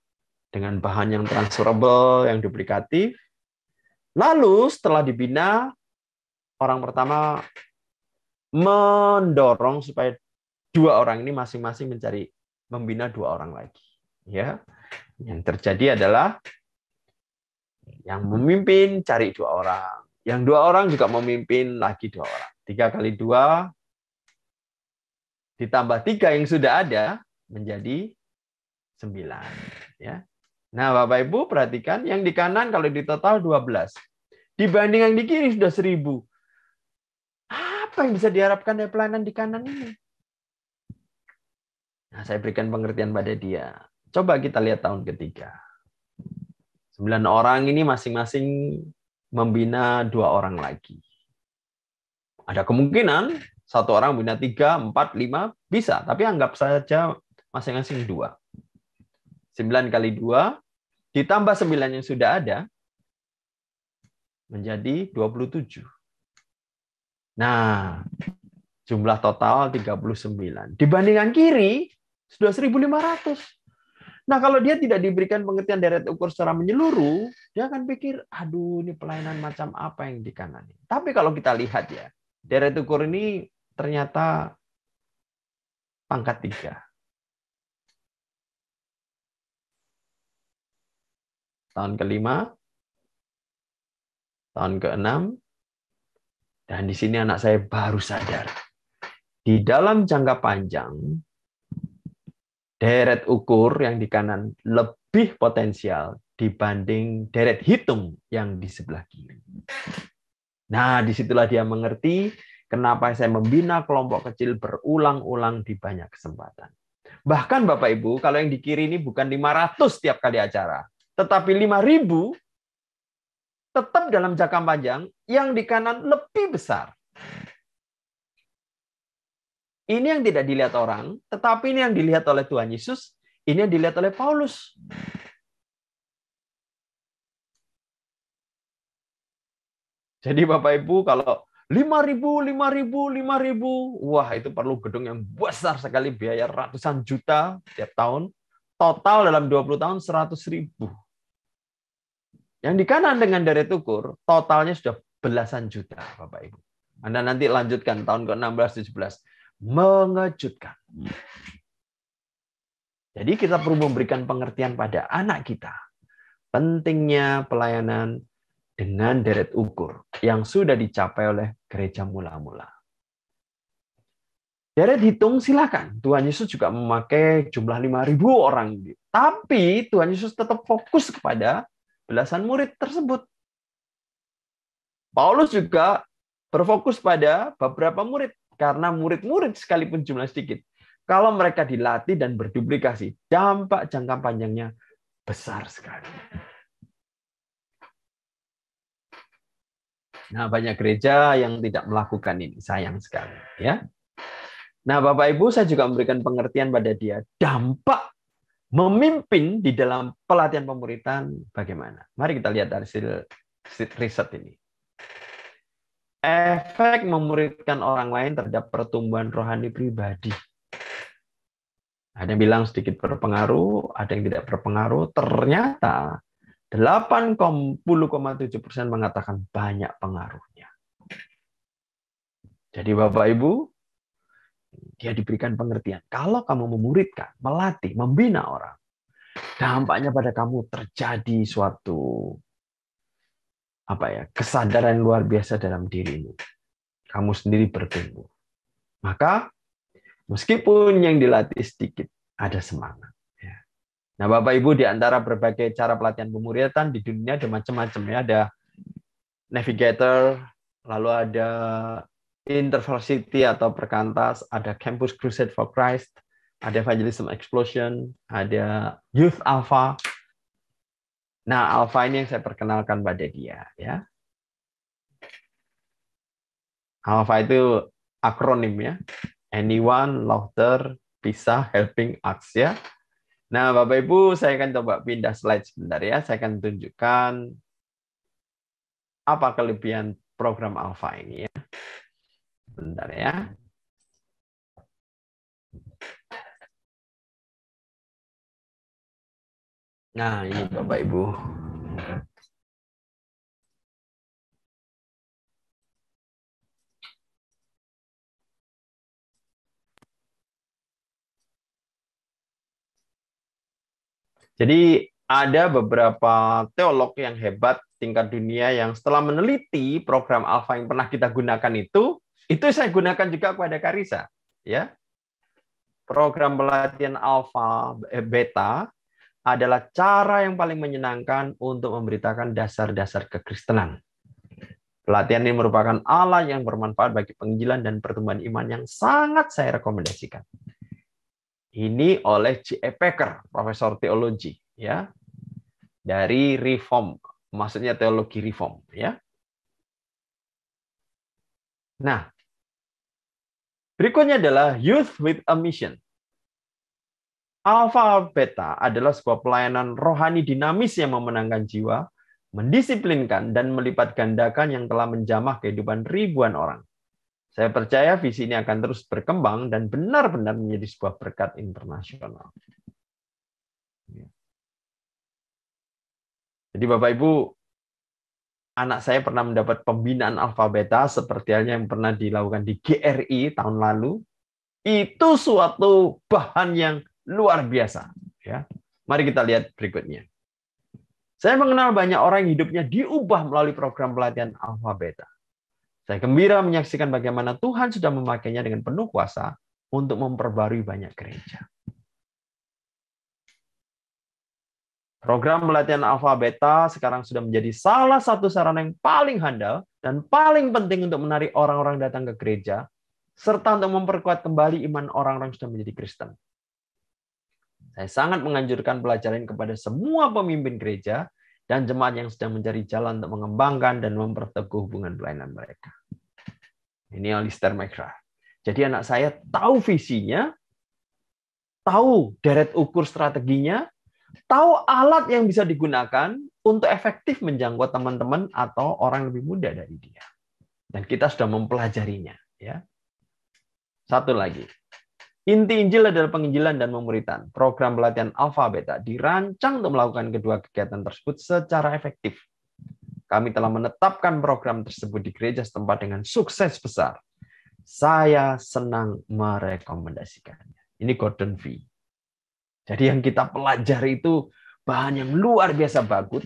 dengan bahan yang transferable, yang duplikatif. Lalu setelah dibina, orang pertama mendorong supaya 2 orang ini masing-masing membina 2 orang lagi. Ya, yang terjadi adalah yang memimpin cari 2 orang, yang 2 orang juga memimpin lagi 2 orang. 3 kali 2 ditambah 3 yang sudah ada menjadi 9. Ya. Nah, Bapak Ibu perhatikan yang di kanan kalau di total 12. Dibanding yang di kiri sudah 1.000. Apa yang bisa diharapkan dari pelayanan di kanan ini? Nah, saya berikan pengertian pada dia. Coba kita lihat tahun ketiga. 9 orang ini masing-masing membina 2 orang lagi. Ada kemungkinan 1 orang membina 3, 4, 5, bisa. Tapi anggap saja masing-masing 2. 9 kali 2, ditambah 9 yang sudah ada, menjadi 27. Nah, jumlah total 39. Dibandingkan kiri, sudah 1.500. Nah, kalau dia tidak diberikan pengertian deret ukur secara menyeluruh, dia akan pikir, aduh, ini pelayanan macam apa yang di kanan ini. Tapi kalau kita lihat ya, deret ukur ini ternyata pangkat 3. Tahun kelima, tahun ke-6. Dan di sini anak saya baru sadar. Di dalam jangka panjang, deret ukur yang di kanan lebih potensial dibanding deret hitung yang di sebelah kiri. Nah, disitulah dia mengerti kenapa saya membina kelompok kecil berulang-ulang di banyak kesempatan. Bahkan Bapak Ibu, kalau yang di kiri ini bukan 500 setiap kali acara, tetapi 5.000 tetap dalam jangka panjang, yang di kanan lebih besar. Ini yang tidak dilihat orang, tetapi ini yang dilihat oleh Tuhan Yesus, ini yang dilihat oleh Paulus. Jadi Bapak Ibu, kalau 5.000, 5.000, wah itu perlu gedung yang besar sekali, biaya ratusan juta setiap tahun. Total dalam 20 tahun 100.000. Yang di kanan dengan deret ukur, totalnya sudah belasan juta, Bapak Ibu. Anda nanti lanjutkan tahun ke-16, 17. Mengejutkan. Jadi kita perlu memberikan pengertian pada anak kita. Pentingnya pelayanan dengan deret ukur yang sudah dicapai oleh gereja mula-mula. Deret hitung silakan. Tuhan Yesus juga memakai jumlah 5.000 orang. Tapi Tuhan Yesus tetap fokus kepada belasan murid tersebut. Paulus juga berfokus pada beberapa murid. Karena murid-murid sekalipun jumlah sedikit, kalau mereka dilatih dan berduplikasi, dampak jangka panjangnya besar sekali. Nah, banyak gereja yang tidak melakukan ini, sayang sekali. Ya. Nah, Bapak Ibu, saya juga memberikan pengertian pada dia, dampak memimpin di dalam pelatihan pemuritan bagaimana. Mari kita lihat hasil riset ini. Efek memuridkan orang lain terhadap pertumbuhan rohani pribadi. Ada yang bilang sedikit berpengaruh, ada yang tidak berpengaruh. Ternyata 80,7% mengatakan banyak pengaruhnya. Jadi Bapak Ibu, dia diberikan pengertian. Kalau kamu memuridkan, melatih, membina orang, dampaknya pada kamu terjadi suatu kesadaran luar biasa dalam dirimu. Kamu sendiri bertumbuh. Maka meskipun yang dilatih sedikit, ada semangat. Nah, Bapak Ibu, di antara berbagai cara pelatihan pemuritan di dunia ada macam-macam ya. Ada navigator, lalu ada intervarsity atau perkantas, ada campus crusade for Christ, ada evangelism explosion, ada youth alpha. Nah, alpha ini yang saya perkenalkan pada dia ya. Alpha itu akronim ya. Anyone, Laughter, Pisah, Helping, Acts ya. Nah, Bapak Ibu, saya akan coba pindah slide sebentar ya. Saya akan tunjukkan apa kelebihan program Alpha ini ya. Bentar ya. Nah, ini Bapak Ibu. Jadi ada beberapa teolog yang hebat tingkat dunia yang setelah meneliti program Alpha yang pernah kita gunakan itu saya gunakan juga kepada Karisa, ya. Program pelatihan Alpha Beta adalah cara yang paling menyenangkan untuk memberitakan dasar-dasar kekristenan. Pelatihan ini merupakan alat yang bermanfaat bagi penginjilan dan pertumbuhan iman yang sangat saya rekomendasikan. Ini oleh J.E. Packer, profesor teologi, ya, dari Reform, maksudnya teologi Reform, ya. Nah, berikutnya adalah Youth with a Mission. Alpha Beta adalah sebuah pelayanan rohani dinamis yang memenangkan jiwa, mendisiplinkan dan melipat gandakan yang telah menjamah kehidupan ribuan orang. Saya percaya visi ini akan terus berkembang dan benar-benar menjadi sebuah berkat internasional. Jadi Bapak Ibu, anak saya pernah mendapat pembinaan Alpha Beta seperti halnya yang pernah dilakukan di GRI tahun lalu. Itu suatu bahan yang luar biasa. Ya. Mari kita lihat berikutnya. Saya mengenal banyak orang yang hidupnya diubah melalui program pelatihan Alpha Beta. Saya gembira menyaksikan bagaimana Tuhan sudah memakainya dengan penuh kuasa untuk memperbarui banyak gereja. Program pelatihan Alpha Beta sekarang sudah menjadi salah satu sarana yang paling handal dan paling penting untuk menarik orang-orang datang ke gereja, serta untuk memperkuat kembali iman orang-orang yang sudah menjadi Kristen. Saya sangat menganjurkan pelajaran kepada semua pemimpin gereja dan jemaat yang sedang mencari jalan untuk mengembangkan dan memperteguh hubungan pelayanan mereka. Ini Alistair McGrath. Jadi anak saya tahu visinya, tahu deret ukur strateginya, tahu alat yang bisa digunakan untuk efektif menjangkau teman-teman atau orang lebih muda dari dia. Dan kita sudah mempelajarinya. Ya. Satu lagi. Inti Injil adalah penginjilan dan pemuritan. Program pelatihan Alpha Beta dirancang untuk melakukan kedua kegiatan tersebut secara efektif. Kami telah menetapkan program tersebut di gereja setempat dengan sukses besar. Saya senang merekomendasikannya. Ini Gordon V. Jadi yang kita pelajari itu bahan yang luar biasa bagus,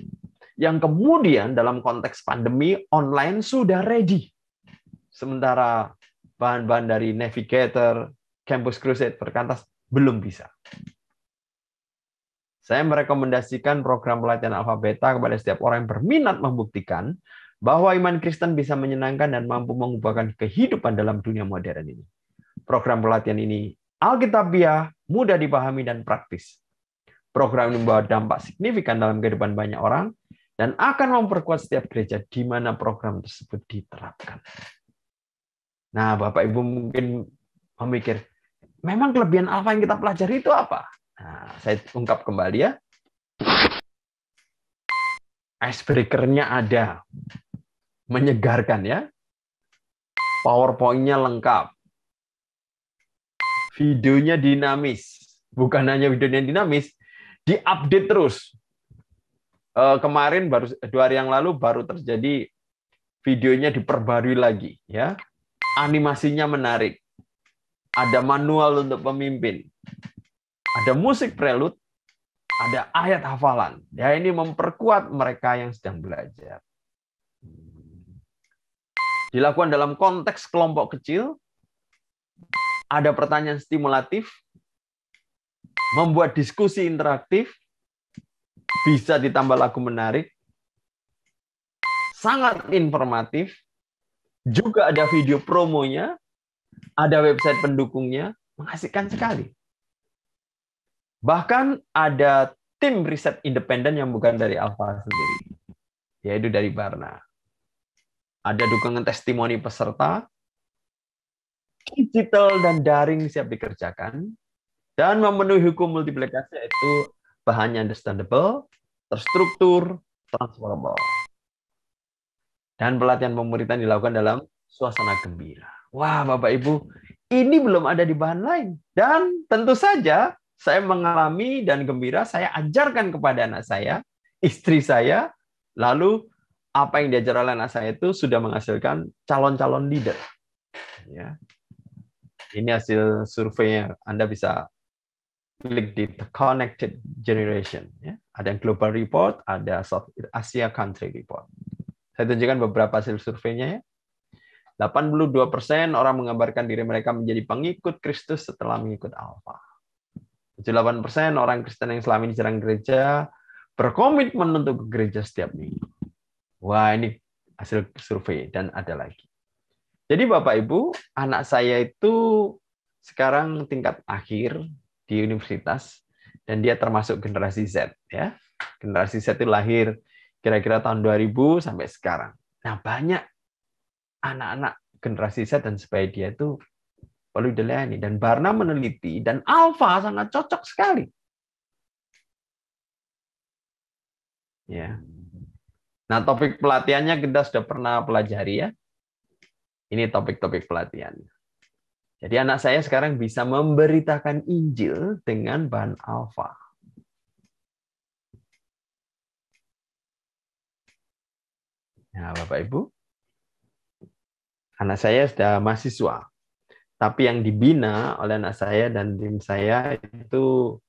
yang kemudian dalam konteks pandemi online sudah ready. Sementara bahan-bahan dari Navigator, Campus Crusade, Perkantas belum bisa. Saya merekomendasikan program pelatihan Alpha Beta kepada setiap orang yang berminat membuktikan bahwa iman Kristen bisa menyenangkan dan mampu mengubahkan kehidupan dalam dunia modern ini. Program pelatihan ini alkitabiah, mudah dipahami, dan praktis. Program ini membawa dampak signifikan dalam kehidupan banyak orang dan akan memperkuat setiap gereja di mana program tersebut diterapkan. Nah, Bapak Ibu mungkin memikir, memang kelebihan Alpha yang kita pelajari itu apa? Nah, saya ungkap kembali ya. Icebreaker-nya ada. Menyegarkan ya. PowerPoint-nya lengkap. Videonya dinamis. Bukan hanya videonya dinamis, diupdate terus. Kemarin baru 2 hari yang lalu baru terjadi videonya diperbarui lagi ya. Animasinya menarik. Ada manual untuk pemimpin. Ada musik prelude, ada ayat hafalan. Ya, ini memperkuat mereka yang sedang belajar. Dilakukan dalam konteks kelompok kecil, ada pertanyaan stimulatif, membuat diskusi interaktif, bisa ditambah lagu menarik, sangat informatif, juga ada video promonya, ada website pendukungnya, mengasihkan sekali. Bahkan ada tim riset independen yang bukan dari Alpha sendiri, yaitu dari Barna. Ada dukungan testimoni peserta, digital dan daring siap dikerjakan, dan memenuhi hukum multiplikasi, yaitu bahannya understandable, terstruktur, transferable. Dan pelatihan pemuritan dilakukan dalam suasana gembira. Wah, Bapak Ibu, ini belum ada di bahan lain. Dan tentu saja saya mengalami dan gembira, saya ajarkan kepada anak saya, istri saya, lalu apa yang diajar oleh anak saya itu sudah menghasilkan calon-calon leader. Ya. Ini hasil surveinya, Anda bisa klik di The Connected Generation. Ya. Ada yang Global Report, ada South Asia Country Report. Saya tunjukkan beberapa hasil surveinya ya. 82% orang menggambarkan diri mereka menjadi pengikut Kristus setelah mengikut Alpha. 78% orang Kristen yang selama ini jarang gereja berkomitmen untuk ke gereja setiap minggu. Wah, ini hasil survei dan ada lagi. Jadi Bapak Ibu, anak saya itu sekarang tingkat akhir di universitas dan dia termasuk generasi Z ya. Generasi Z itu lahir kira-kira tahun 2000 sampai sekarang. Nah, banyak anak-anak generasi Z dan sebaya dia itu perlu dilayani. Dan Barna meneliti, dan Alpha sangat cocok sekali. Ya. Nah, topik pelatihannya kita sudah pernah pelajari ya. Ini topik-topik pelatihan. Jadi anak saya sekarang bisa memberitakan Injil dengan bahan Alpha. Nah, Bapak Ibu, anak saya sudah mahasiswa. Tapi yang dibina oleh anak saya dan tim saya itu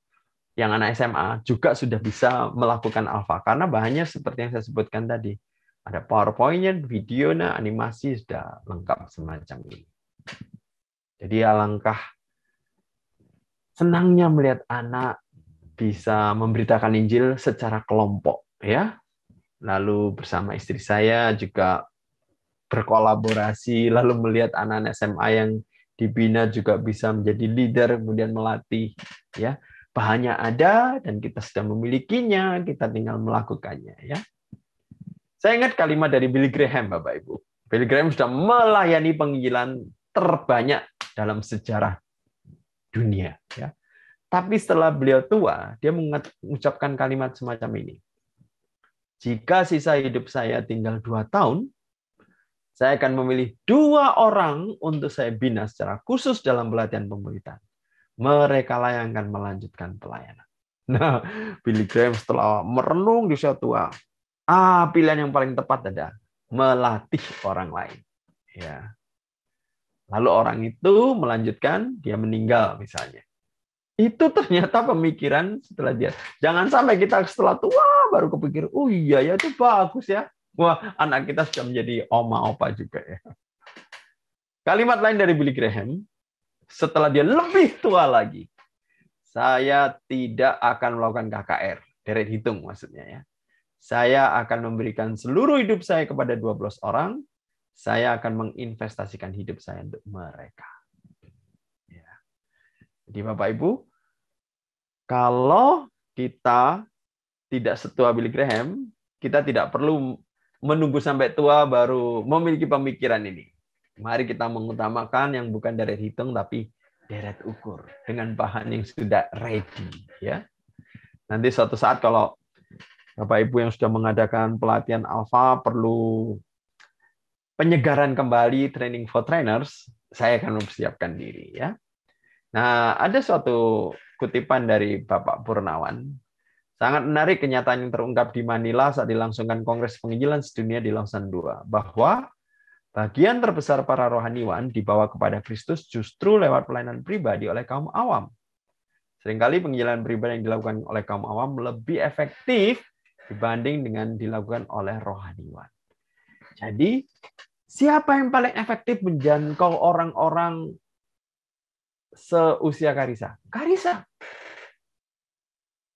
yang anak SMA juga sudah bisa melakukan alfa. Karena bahannya seperti yang saya sebutkan tadi. Ada PowerPoint-nya, videonya, animasi sudah lengkap semacam ini. Jadi alangkah senangnya melihat anak bisa memberitakan Injil secara kelompok, ya. Lalu bersama istri saya juga berkolaborasi, lalu melihat anak-anak SMA yang dibina juga bisa menjadi leader, kemudian melatih, ya. Bahannya ada dan kita sudah memilikinya, kita tinggal melakukannya, ya. Saya ingat kalimat dari Billy Graham, Bapak Ibu. Billy Graham sudah melayani penginjilan terbanyak dalam sejarah dunia, ya. Tapi setelah beliau tua, dia mengucapkan kalimat semacam ini. Jika sisa hidup saya tinggal 2 tahun, saya akan memilih 2 orang untuk saya bina secara khusus dalam pelatihan pemuritan. Mereka lah yang akan melanjutkan pelayanan. Nah, Billy Graham setelah merenung di usia tua, pilihan yang paling tepat adalah melatih orang lain. Ya. Lalu orang itu melanjutkan, dia meninggal misalnya. Itu ternyata pemikiran setelah dia. Jangan sampai kita setelah tua baru kepikir, oh iya ya itu bagus ya. Wah, anak kita sudah menjadi oma opa juga ya. Kalimat lain dari Billy Graham, setelah dia lebih tua lagi, saya tidak akan melakukan KKR, deret hitung maksudnya ya. Saya akan memberikan seluruh hidup saya kepada 12 orang, saya akan menginvestasikan hidup saya untuk mereka. Jadi Bapak Ibu, kalau kita tidak setua Billy Graham, kita tidak perlu menunggu sampai tua baru memiliki pemikiran ini. Mari kita mengutamakan yang bukan deret hitung, tapi deret ukur dengan bahan yang sudah ready. Ya. Nanti suatu saat kalau Bapak Ibu yang sudah mengadakan pelatihan alfa perlu penyegaran kembali training for trainers, saya akan mempersiapkan diri. Ya. Nah, ada suatu kutipan dari Bapak Purnawan. Sangat menarik kenyataan yang terungkap di Manila saat dilangsungkan Kongres Penginjilan Sedunia di Lausanne II, bahwa bagian terbesar para rohaniwan dibawa kepada Kristus justru lewat pelayanan pribadi oleh kaum awam. Seringkali penginjilan pribadi yang dilakukan oleh kaum awam lebih efektif dibanding dengan dilakukan oleh rohaniwan. Jadi, siapa yang paling efektif menjangkau orang-orang seusia Karissa? Karissa.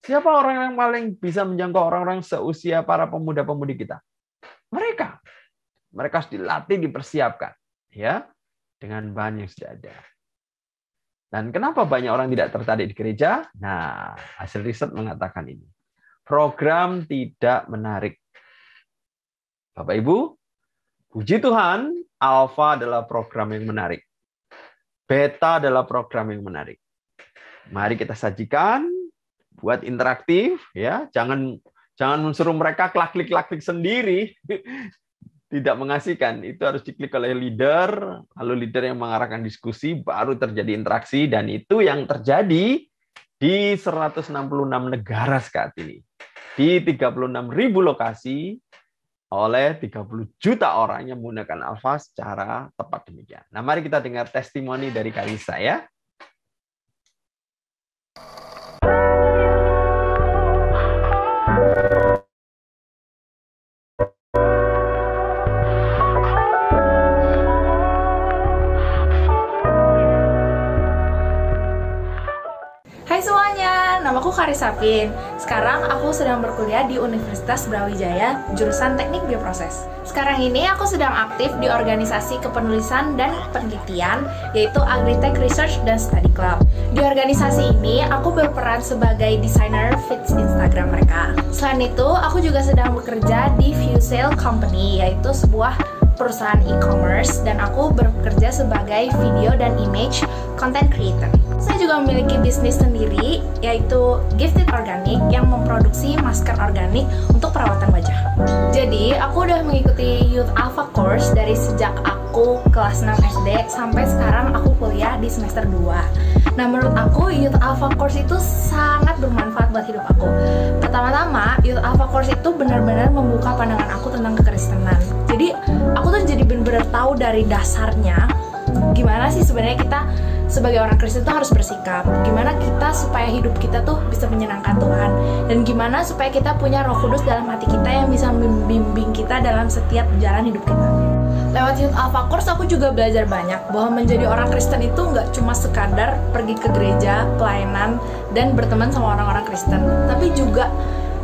Siapa orang yang paling bisa menjangkau orang-orang seusia para pemuda-pemudi kita? Mereka. Mereka harus dilatih, dipersiapkan, ya, dengan bahan yang sudah ada. Dan kenapa banyak orang tidak tertarik di gereja? Nah, hasil riset mengatakan ini. Program tidak menarik. Bapak Ibu, puji Tuhan, Alpha adalah program yang menarik. Beta adalah program yang menarik. Mari kita sajikan, buat interaktif, ya. Jangan mensuruh mereka klik sendiri. Tidak mengasihkan. Itu harus diklik oleh leader, lalu leader yang mengarahkan diskusi, baru terjadi interaksi, dan itu yang terjadi di 166 negara saat ini. Di 36.000 lokasi, oleh 30 juta orang yang menggunakan Alpha secara tepat demikian. Nah, mari kita dengar testimoni dari Karissa ya. Hai semuanya, namaku Karissa Pin. Sekarang aku sedang berkuliah di Universitas Brawijaya, jurusan Teknik Bioproses. Sekarang ini aku sedang aktif di organisasi kepenulisan dan penelitian, yaitu Agritech Research dan Study Club. Di organisasi ini, aku berperan sebagai desainer feeds Instagram mereka. Selain itu, aku juga sedang bekerja di ViewSale Company, yaitu sebuah perusahaan e-commerce, dan aku bekerja sebagai video dan image content creator. Saya juga memiliki bisnis sendiri, yaitu Gifted Organic yang memproduksi masker organik untuk perawatan wajah. Jadi, aku udah mengikuti Youth Alpha Course dari sejak aku kelas 6 SD sampai sekarang aku kuliah di semester 2. Nah, menurut aku Youth Alpha Course itu sangat bermanfaat buat hidup aku. Pertama-tama, Youth Alpha Course itu benar-benar membuka pandangan aku tentang kekristenan. Jadi, aku tuh jadi benar-benar tahu dari dasarnya gimana sih sebenarnya kita sebagai orang Kristen tuh harus bersikap, gimana kita supaya hidup kita tuh bisa menyenangkan Tuhan, dan gimana supaya kita punya Roh Kudus dalam hati kita yang bisa membimbing kita dalam setiap jalan hidup kita. Lewat Youth Alpha Course aku juga belajar banyak bahwa menjadi orang Kristen itu nggak cuma sekadar pergi ke gereja, pelayanan, dan berteman sama orang-orang Kristen, tapi juga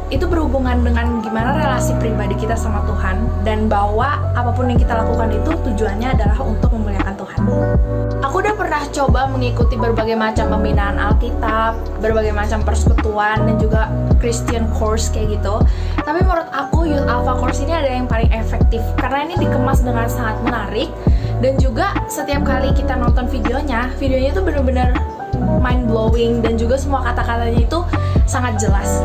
itu berhubungan dengan gimana relasi pribadi kita sama Tuhan, dan bahwa apapun yang kita lakukan itu tujuannya adalah untuk memuliakan Tuhan. Aku udah pernah coba mengikuti berbagai macam pembinaan Alkitab, berbagai macam persekutuan, dan juga Christian course kayak gitu. Tapi menurut aku Youth Alpha Course ini ada yang paling efektif karena ini dikemas dengan sangat menarik, dan juga setiap kali kita nonton videonya itu benar-benar mind blowing, dan juga semua kata-katanya itu sangat jelas.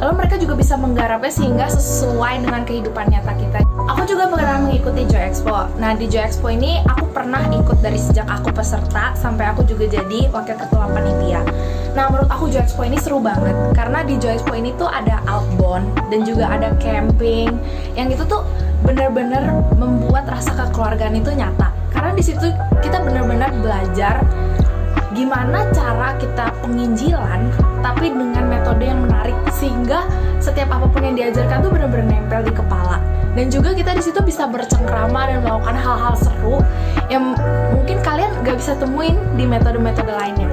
Lalu mereka juga bisa menggarapnya sehingga sesuai dengan kehidupan nyata kita. Aku juga pernah mengikuti Joy Expo. Nah, di Joy Expo ini aku pernah ikut dari sejak aku peserta sampai aku juga jadi wakil ketua panitia. Nah, menurut aku Joy Expo ini seru banget karena di Joy Expo ini tuh ada outbound dan juga ada camping. Yang itu tuh benar-benar membuat rasa kekeluargaan itu nyata. Karena di situ kita benar-benar belajar gimana cara kita penginjilan tapi dengan metode yang menarik, sehingga setiap apapun yang diajarkan tuh benar-benar nempel di kepala. Dan juga kita di situ bisa bercengkrama dan melakukan hal-hal seru yang mungkin kalian gak bisa temuin di metode-metode lainnya.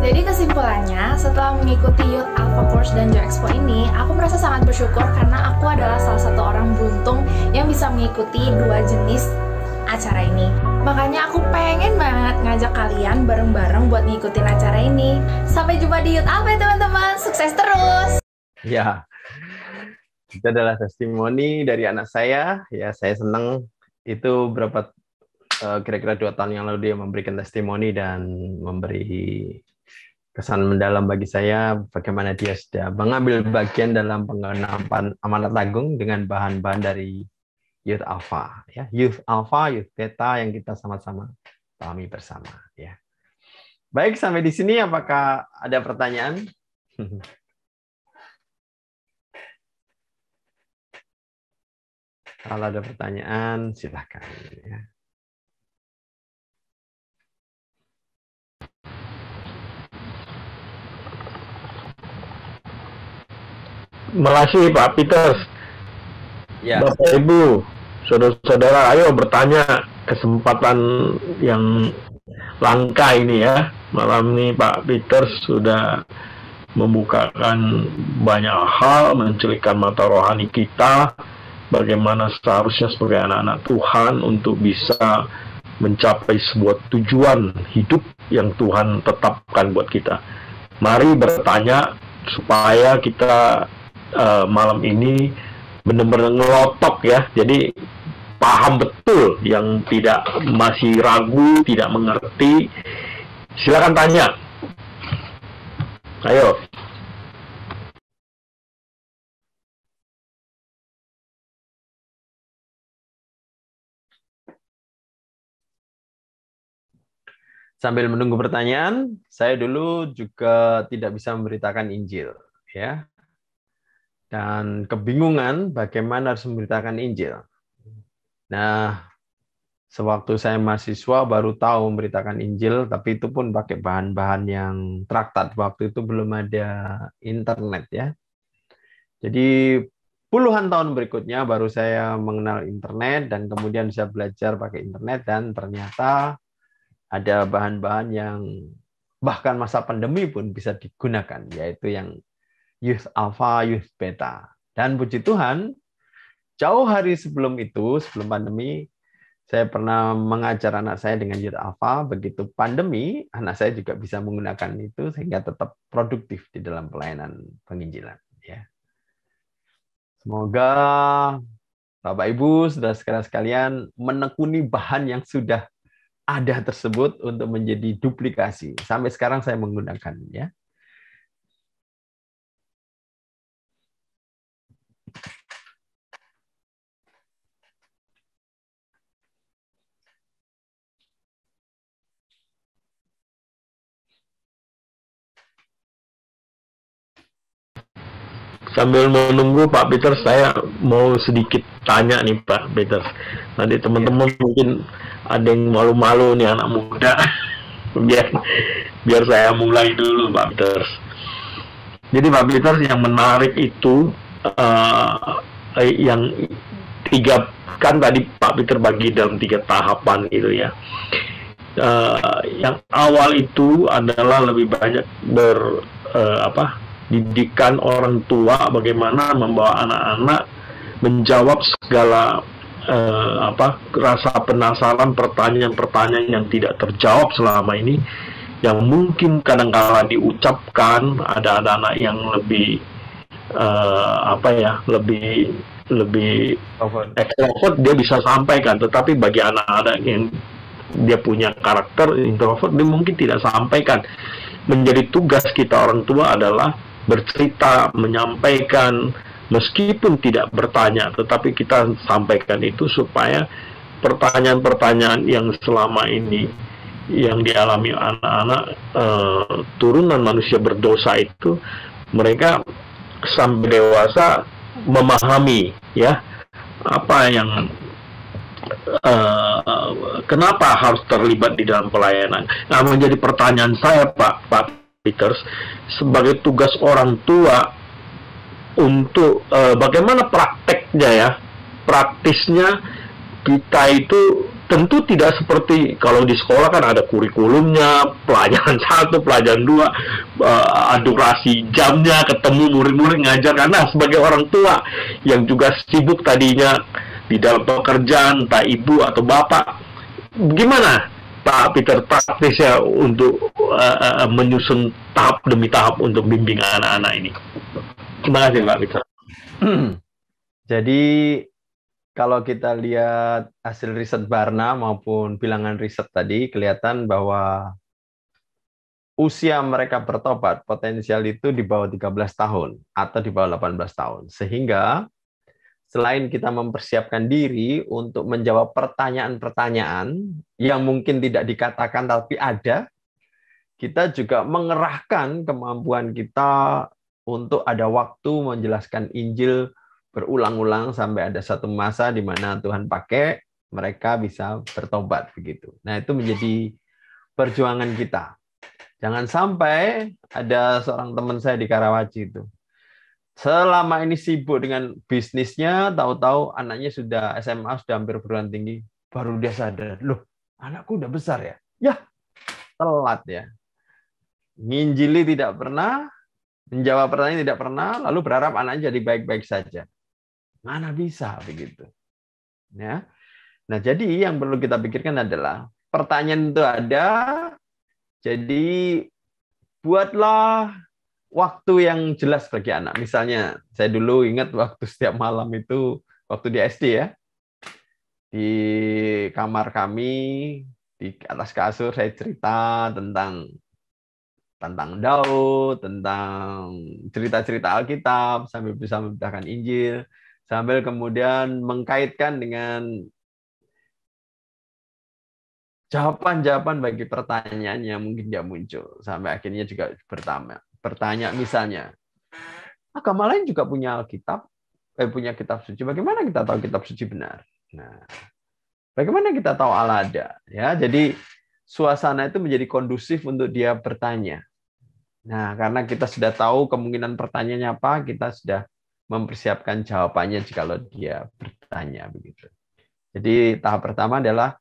Jadi kesimpulannya, setelah mengikuti Youth Alpha Course dan Joy Expo ini, aku merasa sangat bersyukur karena aku adalah salah satu orang beruntung yang bisa mengikuti dua jenis acara ini. Makanya aku pengen banget ngajak kalian bareng-bareng buat ngikutin acara ini. Sampai jumpa di Youth Alpha ya teman-teman, sukses terus! Ya, itu adalah testimoni dari anak saya. Ya, saya senang itu kira-kira 2 tahun yang lalu dia memberikan testimoni dan memberi kesan mendalam bagi saya bagaimana dia sudah mengambil bagian dalam penggenapan amanat agung dengan bahan-bahan dari Youth Alpha, ya, Youth Alpha, Youth Beta yang kita sama-sama pahami bersama, ya. Baik, sampai di sini apakah ada pertanyaan? Kalau ada pertanyaan, silakan. Ya. Terima kasih Pak Peter. Ya. Bapak Ibu, saudara-saudara, ayo bertanya, kesempatan yang langka ini ya. Malam ini Pak Peter sudah membukakan banyak hal, mencelikkan mata rohani kita, bagaimana seharusnya sebagai anak-anak Tuhan untuk bisa mencapai sebuah tujuan hidup yang Tuhan tetapkan buat kita. Mari bertanya supaya kita malam ini benar-benar ngelotok ya, jadi paham betul, yang tidak masih ragu, tidak mengerti, silakan tanya. Ayo. Sambil menunggu pertanyaan, saya dulu juga tidak bisa memberitakan Injil, ya. Dan kebingungan bagaimana harus memberitakan Injil. Nah, sewaktu saya mahasiswa baru tahu memberitakan Injil, tapi itu pun pakai bahan-bahan yang traktat. Waktu itu belum ada internet, ya. Jadi puluhan tahun berikutnya baru saya mengenal internet dan kemudian bisa belajar pakai internet, dan ternyata ada bahan-bahan yang bahkan masa pandemi pun bisa digunakan, yaitu yang Youth Alpha, Youth Beta. Dan puji Tuhan, jauh hari sebelum itu, sebelum pandemi, saya pernah mengajar anak saya dengan Youth Alpha. Begitu pandemi, anak saya juga bisa menggunakan itu sehingga tetap produktif di dalam pelayanan penginjilan. Ya. Semoga Bapak Ibu, saudara-saudara sekalian, menekuni bahan yang sudah ada tersebut untuk menjadi duplikasi. Sampai sekarang saya menggunakan, ya. Sambil menunggu Pak Peter, saya mau sedikit tanya nih Pak Peter. Nanti teman-teman mungkin ada yang malu-malu nih, anak muda. biar saya mulai dulu, Pak Peters. Jadi Pak Peters, yang menarik itu yang tiga, kan tadi Pak Peter bagi dalam 3 tahapan gitu ya. Yang awal itu adalah lebih banyak didikan orang tua, bagaimana membawa anak-anak menjawab segala rasa penasaran, pertanyaan-pertanyaan yang tidak terjawab selama ini, yang mungkin kadang-kala diucapkan. Ada anak yang lebih lebih extrovert, dia bisa sampaikan, tetapi bagi anak-anak yang dia punya karakter introvert, dia mungkin tidak sampaikan. Menjadi tugas kita orang tua adalah bercerita, menyampaikan, meskipun tidak bertanya, tetapi kita sampaikan itu supaya pertanyaan-pertanyaan yang selama ini yang dialami anak-anak turunan manusia berdosa itu, mereka sampai dewasa memahami ya apa yang kenapa harus terlibat di dalam pelayanan. Nah, menjadi pertanyaan saya, Pak Peters, sebagai tugas orang tua untuk bagaimana prakteknya ya, praktisnya kita itu tentu tidak seperti kalau di sekolah kan ada kurikulumnya, pelajaran 1, pelajaran 2, durasi jamnya, ketemu murid-murid ngajar. Karena sebagai orang tua yang juga sibuk tadinya di dalam pekerjaan, entah ibu atau bapak, gimana Pak Peter praktisnya untuk menyusun tahap demi tahap untuk bimbing anak-anak ini? Terima kasih Pak Peter. Jadi kalau kita lihat hasil riset Barna maupun bilangan riset tadi, kelihatan bahwa usia mereka bertobat potensial itu di bawah 13 tahun atau di bawah 18 tahun. Sehingga selain kita mempersiapkan diri untuk menjawab pertanyaan-pertanyaan yang mungkin tidak dikatakan tapi ada, kita juga mengerahkan kemampuan kita untuk ada waktu menjelaskan Injil berulang-ulang sampai ada satu masa di mana Tuhan pakai mereka bisa bertobat begitu. Nah, itu menjadi perjuangan kita. Jangan sampai ada seorang teman saya di Karawaci itu, selama ini sibuk dengan bisnisnya, tahu-tahu anaknya sudah SMA, sudah hampir perguruan tinggi, baru dia sadar, loh, anakku udah besar ya? Ya, telat ya. Nginjili tidak pernah, menjawab pertanyaan tidak pernah, lalu berharap anaknya jadi baik-baik saja. Mana bisa begitu. Ya. Nah, jadi yang perlu kita pikirkan adalah pertanyaan itu ada, jadi buatlah waktu yang jelas bagi anak. Misalnya, saya dulu ingat waktu setiap malam itu, waktu di SD ya, di kamar kami, di atas kasur, saya cerita tentang Daud, tentang cerita-cerita Alkitab, sambil bisa memberitakan Injil, sambil kemudian mengkaitkan dengan jawaban-jawaban bagi pertanyaan yang mungkin tidak muncul. Sampai akhirnya juga bertanya misalnya, agama lain juga punya Alkitab, punya kitab suci. Bagaimana kita tahu kitab suci benar? Nah, bagaimana kita tahu Allah ada? Ya, jadi suasana itu menjadi kondusif untuk dia bertanya. Nah, karena kita sudah tahu kemungkinan pertanyaannya apa, kita sudah mempersiapkan jawabannya jikalau dia bertanya begitu. Jadi tahap pertama adalah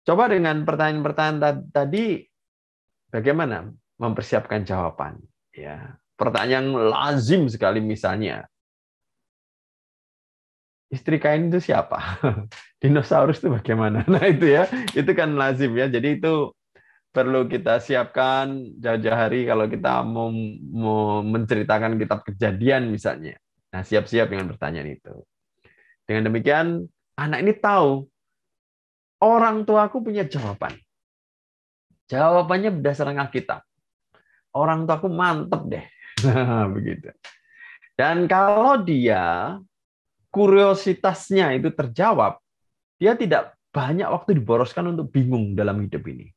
coba dengan pertanyaan-pertanyaan tadi bagaimana mempersiapkan jawaban. Ya, pertanyaan lazim sekali misalnya, istri Kain itu siapa? Dinosaurus itu bagaimana? Nah itu ya, itu kan lazim ya. Jadi itu perlu kita siapkan jauh-jauh hari kalau kita mau menceritakan kitab Kejadian misalnya. Nah, siap-siap dengan pertanyaan itu. Dengan demikian, anak ini tahu orang tuaku punya jawaban. Jawabannya berdasarkan Alkitab. Orang tuaku mantep deh. Begitu. Dan kalau dia kuriositasnya itu terjawab, dia tidak banyak waktu diboroskan untuk bingung dalam hidup ini.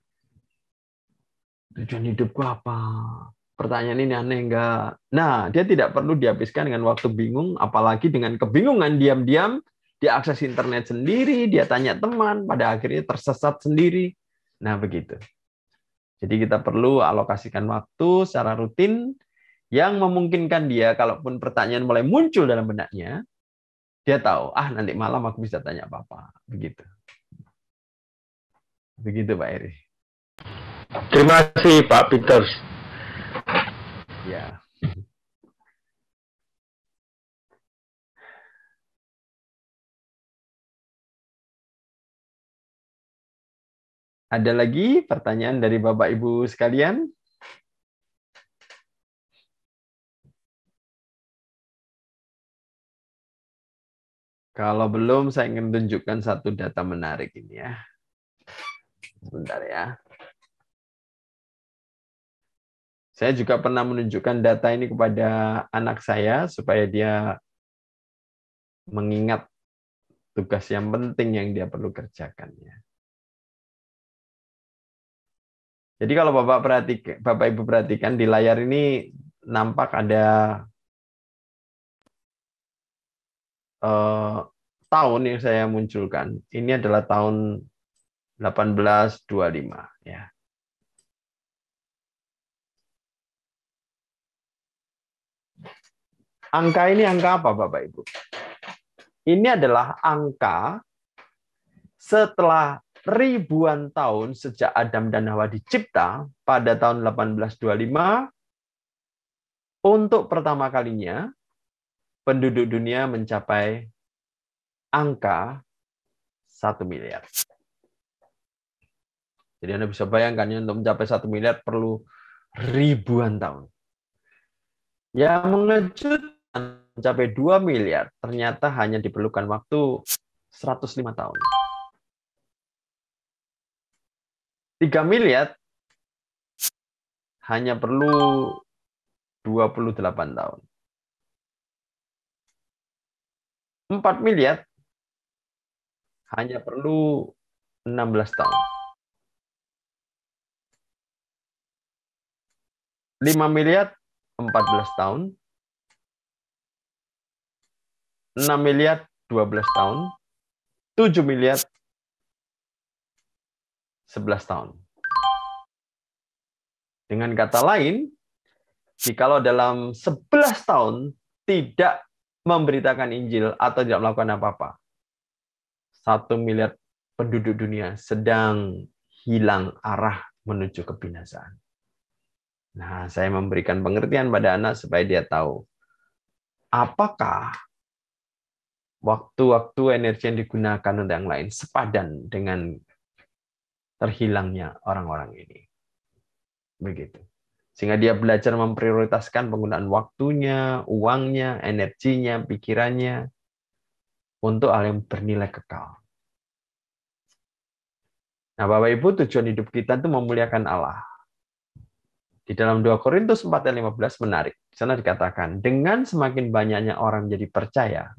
Tujuan hidupku apa? Pertanyaan ini aneh enggak? Nah, dia tidak perlu dihabiskan dengan waktu bingung, apalagi dengan kebingungan diam-diam, dia akses internet sendiri, dia tanya teman, pada akhirnya tersesat sendiri. Nah, begitu. Jadi kita perlu alokasikan waktu secara rutin yang memungkinkan dia, kalaupun pertanyaan mulai muncul dalam benaknya, dia tahu, nanti malam aku bisa tanya apa-apa. Begitu. Begitu Pak Eri. Terima kasih Pak Peters. Ya. Ada lagi pertanyaan dari Bapak Ibu sekalian? Kalau belum, saya ingin tunjukkan satu data menarik ini ya. Sebentar ya. Saya juga pernah menunjukkan data ini kepada anak saya supaya dia mengingat tugas yang penting yang dia perlu kerjakan ya. Jadi kalau Bapak Ibu perhatikan di layar ini nampak ada tahun yang saya munculkan. Ini adalah tahun 1825 ya. Angka ini angka apa Bapak Ibu? Ini adalah angka setelah ribuan tahun sejak Adam dan Hawa dicipta pada tahun 1825, untuk pertama kalinya penduduk dunia mencapai angka 1 miliar. Jadi Anda bisa bayangkan ya, untuk mencapai 1 miliar perlu ribuan tahun. Yang mengejutkan, mencapai 2 miliar ternyata hanya diperlukan waktu 105 tahun. 3 miliar hanya perlu 28 tahun. 4 miliar hanya perlu 16 tahun. 5 miliar 14 tahun. 6 miliar 12 tahun. 7 miliar 11 tahun. Dengan kata lain, jikalau dalam 11 tahun tidak memberitakan Injil atau tidak melakukan apa-apa, 1 miliar penduduk dunia sedang hilang arah menuju kebinasaan. Nah, saya memberikan pengertian pada anak supaya dia tahu apakah waktu-waktu energi yang digunakan untuk yang lain sepadan dengan terhilangnya orang-orang ini. Begitu. Sehingga dia belajar memprioritaskan penggunaan waktunya, uangnya, energinya, pikirannya untuk hal yang bernilai kekal. Nah, Bapak Ibu, tujuan hidup kita itu memuliakan Allah. Di dalam 2 Korintus 4 ayat 15 menarik. Di sana dikatakan, dengan semakin banyaknya orang jadi percaya,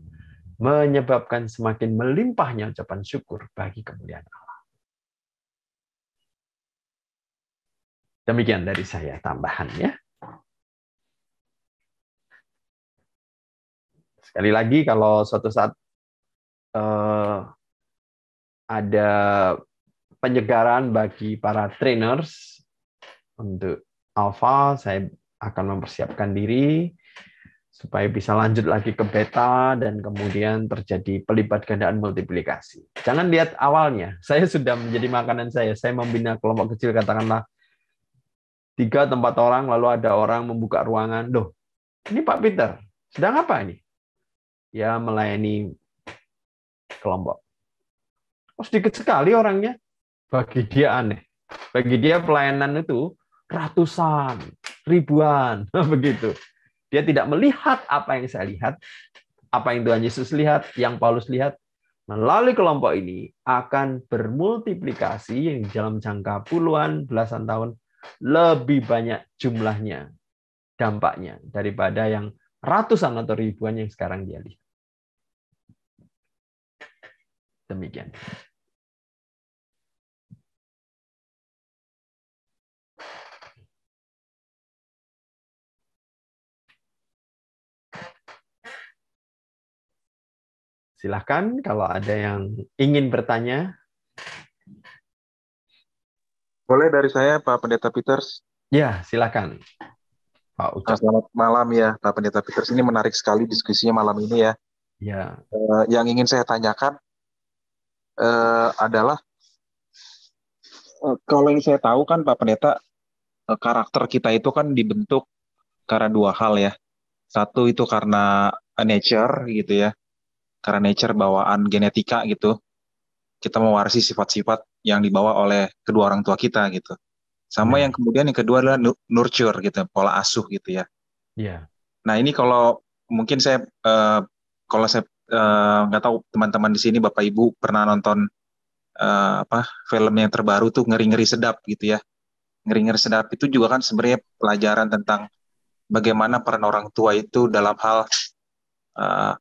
menyebabkan semakin melimpahnya ucapan syukur bagi kemuliaan Allah. Demikian dari saya tambahannya. Sekali lagi, kalau suatu saat ada penyegaran bagi para trainers untuk alpha, saya akan mempersiapkan diri supaya bisa lanjut lagi ke beta dan kemudian terjadi pelipat gandaan multiplikasi. Jangan lihat awalnya, saya sudah menjadi makanan saya membina kelompok kecil, katakanlah 3 tempat orang, lalu ada orang membuka ruangan. Loh, ini Pak Peter, sedang apa ini? Ya, melayani kelompok. Oh, sedikit sekali orangnya. Bagi dia aneh. Bagi dia pelayanan itu ratusan, ribuan, begitu. Dia tidak melihat apa yang saya lihat, apa yang Tuhan Yesus lihat, yang Paulus lihat. Melalui kelompok ini akan bermultiplikasi yang dalam jangka puluhan, belasan tahun, lebih banyak jumlahnya, dampaknya, daripada yang ratusan atau ribuan yang sekarang dia lihat. Demikian. Silahkan kalau ada yang ingin bertanya. Boleh dari saya, Pak Pendeta Peters. Ya, silakan, Pak Ucok. Selamat malam ya, Pak Pendeta Peters. Ini menarik sekali diskusinya malam ini ya. Ya, Yang ingin saya tanyakan adalah, kalau yang saya tahu kan Pak Pendeta, karakter kita itu kan dibentuk karena dua hal ya. Satu itu karena nature gitu ya, karena nature bawaan genetika gitu. Kita mewarisi sifat-sifat yang dibawa oleh kedua orang tua kita gitu. Sama yang benar. kemudian yang kedua adalah nurture gitu, pola asuh gitu ya. Ya, Nah ini kalau mungkin saya kalau saya nggak tahu teman-teman di sini Bapak Ibu pernah nonton film yang terbaru tuh Ngeri-Ngeri Sedap gitu ya. Ngeri-Ngeri Sedap itu juga kan sebenarnya pelajaran tentang bagaimana peran orang tua itu dalam hal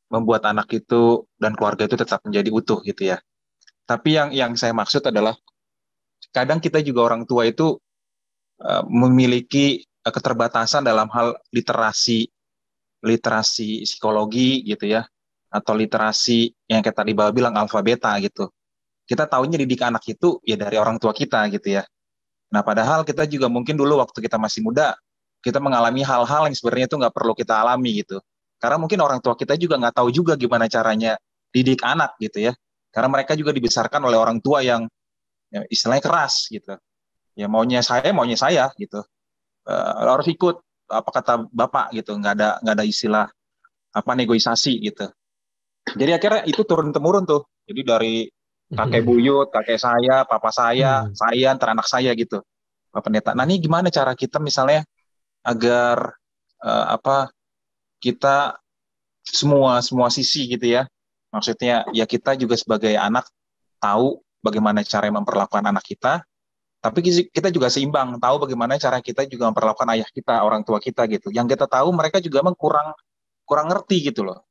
membuat anak itu dan keluarga itu tetap menjadi utuh gitu ya. Tapi yang saya maksud adalah kadang kita juga orang tua itu memiliki keterbatasan dalam hal literasi psikologi gitu ya, atau literasi yang kayak tadi Bapak bilang alfa beta gitu. Kita tahunya didik anak itu ya dari orang tua kita gitu ya. Nah padahal kita juga mungkin dulu waktu kita masih muda, kita mengalami hal-hal yang sebenarnya itu nggak perlu kita alami gitu. Karena mungkin orang tua kita juga nggak tahu juga gimana caranya didik anak gitu ya. Karena mereka juga dibesarkan oleh orang tua yang ya, istilahnya keras gitu. Ya maunya saya gitu. Harus ikut apa kata bapak gitu, nggak ada istilah apa negosiasi gitu. Jadi akhirnya itu turun temurun tuh. Jadi dari kakek buyut, kakek saya, papa saya antar anak saya gitu, Pak Pendeta. Nah ini gimana cara kita misalnya agar kita semua sisi gitu ya. Maksudnya ya kita juga sebagai anak tahu bagaimana cara memperlakukan anak kita, tapi kita juga seimbang tahu bagaimana cara kita juga memperlakukan ayah kita, orang tua kita gitu. Yang kita tahu mereka juga emang kurang kurang ngerti gitu loh.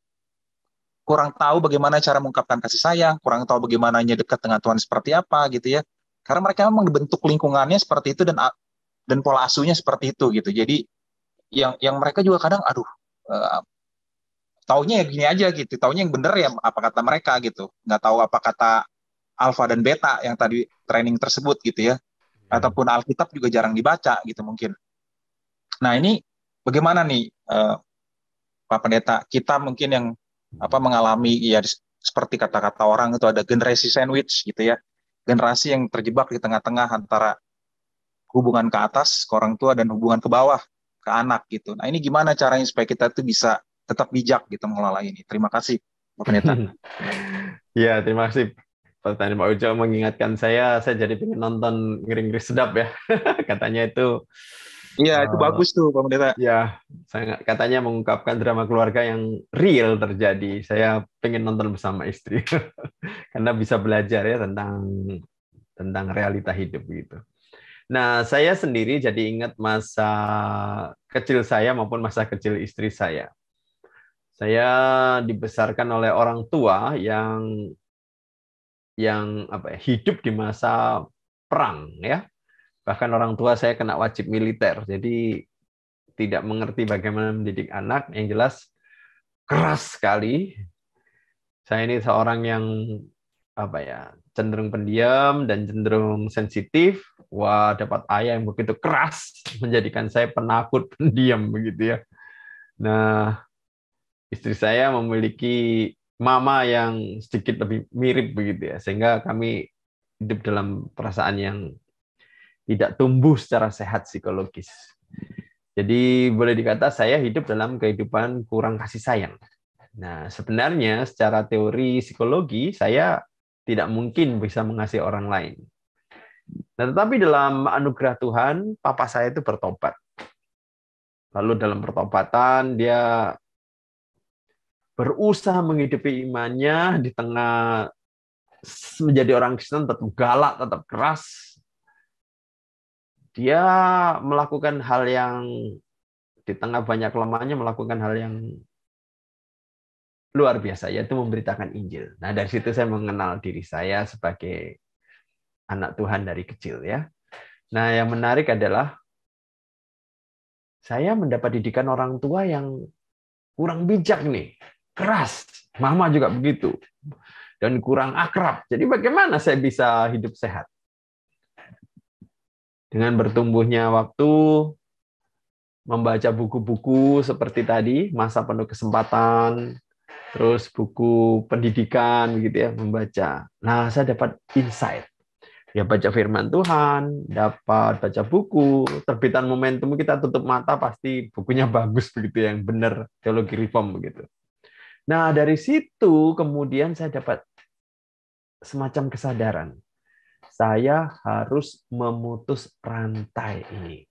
Kurang tahu bagaimana cara mengungkapkan kasih sayang, kurang tahu bagaimana dekat dengan Tuhan seperti apa gitu ya. Karena mereka memang dibentuk lingkungannya seperti itu dan pola asuhnya seperti itu gitu. Jadi yang mereka juga kadang taunya ya gini aja gitu, taunya yang bener ya apa kata mereka gitu. Nggak tahu apa kata alfa dan beta yang tadi training tersebut gitu ya. Ataupun Alkitab juga jarang dibaca gitu mungkin. Nah, ini bagaimana nih Pak Pendeta, kita mungkin yang mengalami ya seperti kata-kata orang itu ada generasi sandwich gitu ya. Generasi yang terjebak di tengah-tengah antara hubungan ke atas ke orang tua dan hubungan ke bawah ke anak gitu. Nah, ini gimana caranya supaya kita tuh bisa tetap bijak gitu mengelola ini. Terima kasih Pak Pendeta. Ya, terima kasih pertanyaan Pak Ujo mengingatkan saya jadi pengen nonton Ngeri-Ngeri Sedap ya. Katanya itu Iya, itu bagus tuh Pak Pendeta. ya, sangat katanya mengungkapkan drama keluarga yang real terjadi. Saya pengen nonton bersama istri. Karena bisa belajar ya tentang realita hidup gitu. Nah, saya sendiri jadi ingat masa kecil saya maupun masa kecil istri saya. Saya dibesarkan oleh orang tua yang hidup di masa perang ya. Bahkan orang tua saya kena wajib militer. Jadi tidak mengerti bagaimana mendidik anak, yang jelas keras sekali. Saya ini seorang yang cenderung pendiam dan cenderung sensitif. Wah, dapat ayah yang begitu keras menjadikan saya penakut, pendiam begitu ya. Nah, istri saya memiliki mama yang sedikit lebih mirip begitu ya, sehingga kami hidup dalam perasaan yang tidak tumbuh secara sehat psikologis. Jadi boleh dikata saya hidup dalam kehidupan kurang kasih sayang. Nah, sebenarnya secara teori psikologi saya tidak mungkin bisa mengasihi orang lain. Nah, tetapi dalam anugerah Tuhan, papa saya itu bertobat. Lalu dalam pertobatan dia berusaha menghidupi imannya di tengah menjadi orang Kristen tetap galak, tetap keras. Dia melakukan hal yang di tengah banyak kelemahannya melakukan hal yang luar biasa, yaitu memberitakan Injil. Nah, dari situ saya mengenal diri saya sebagai anak Tuhan dari kecil ya. Nah, yang menarik adalah saya mendapat didikan orang tua yang kurang bijak nih, keras. Mama juga begitu. Dan kurang akrab. Jadi bagaimana saya bisa hidup sehat? Dengan bertumbuhnya waktu, membaca buku-buku seperti tadi, Masa Penuh Kesempatan, terus buku pendidikan, begitu ya, membaca. Nah, saya dapat insight. Ya, baca firman Tuhan, dapat baca buku, terbitan Momentum, kita tutup mata, pasti bukunya bagus, begitu, yang benar, teologi reform, begitu. Nah, dari situ kemudian saya dapat semacam kesadaran. Saya harus memutus rantai ini.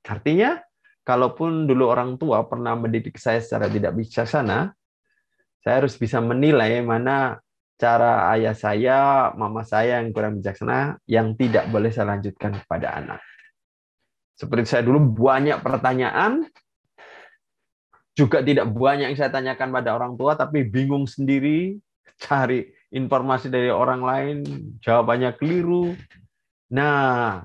Artinya, kalaupun dulu orang tua pernah mendidik saya secara tidak bijaksana, saya harus bisa menilai mana cara ayah saya, mama saya yang kurang bijaksana, yang tidak boleh saya lanjutkan kepada anak. Seperti saya dulu banyak pertanyaan, juga tidak banyak yang saya tanyakan pada orang tua, tapi bingung sendiri, cari informasi dari orang lain, jawabannya keliru. Nah,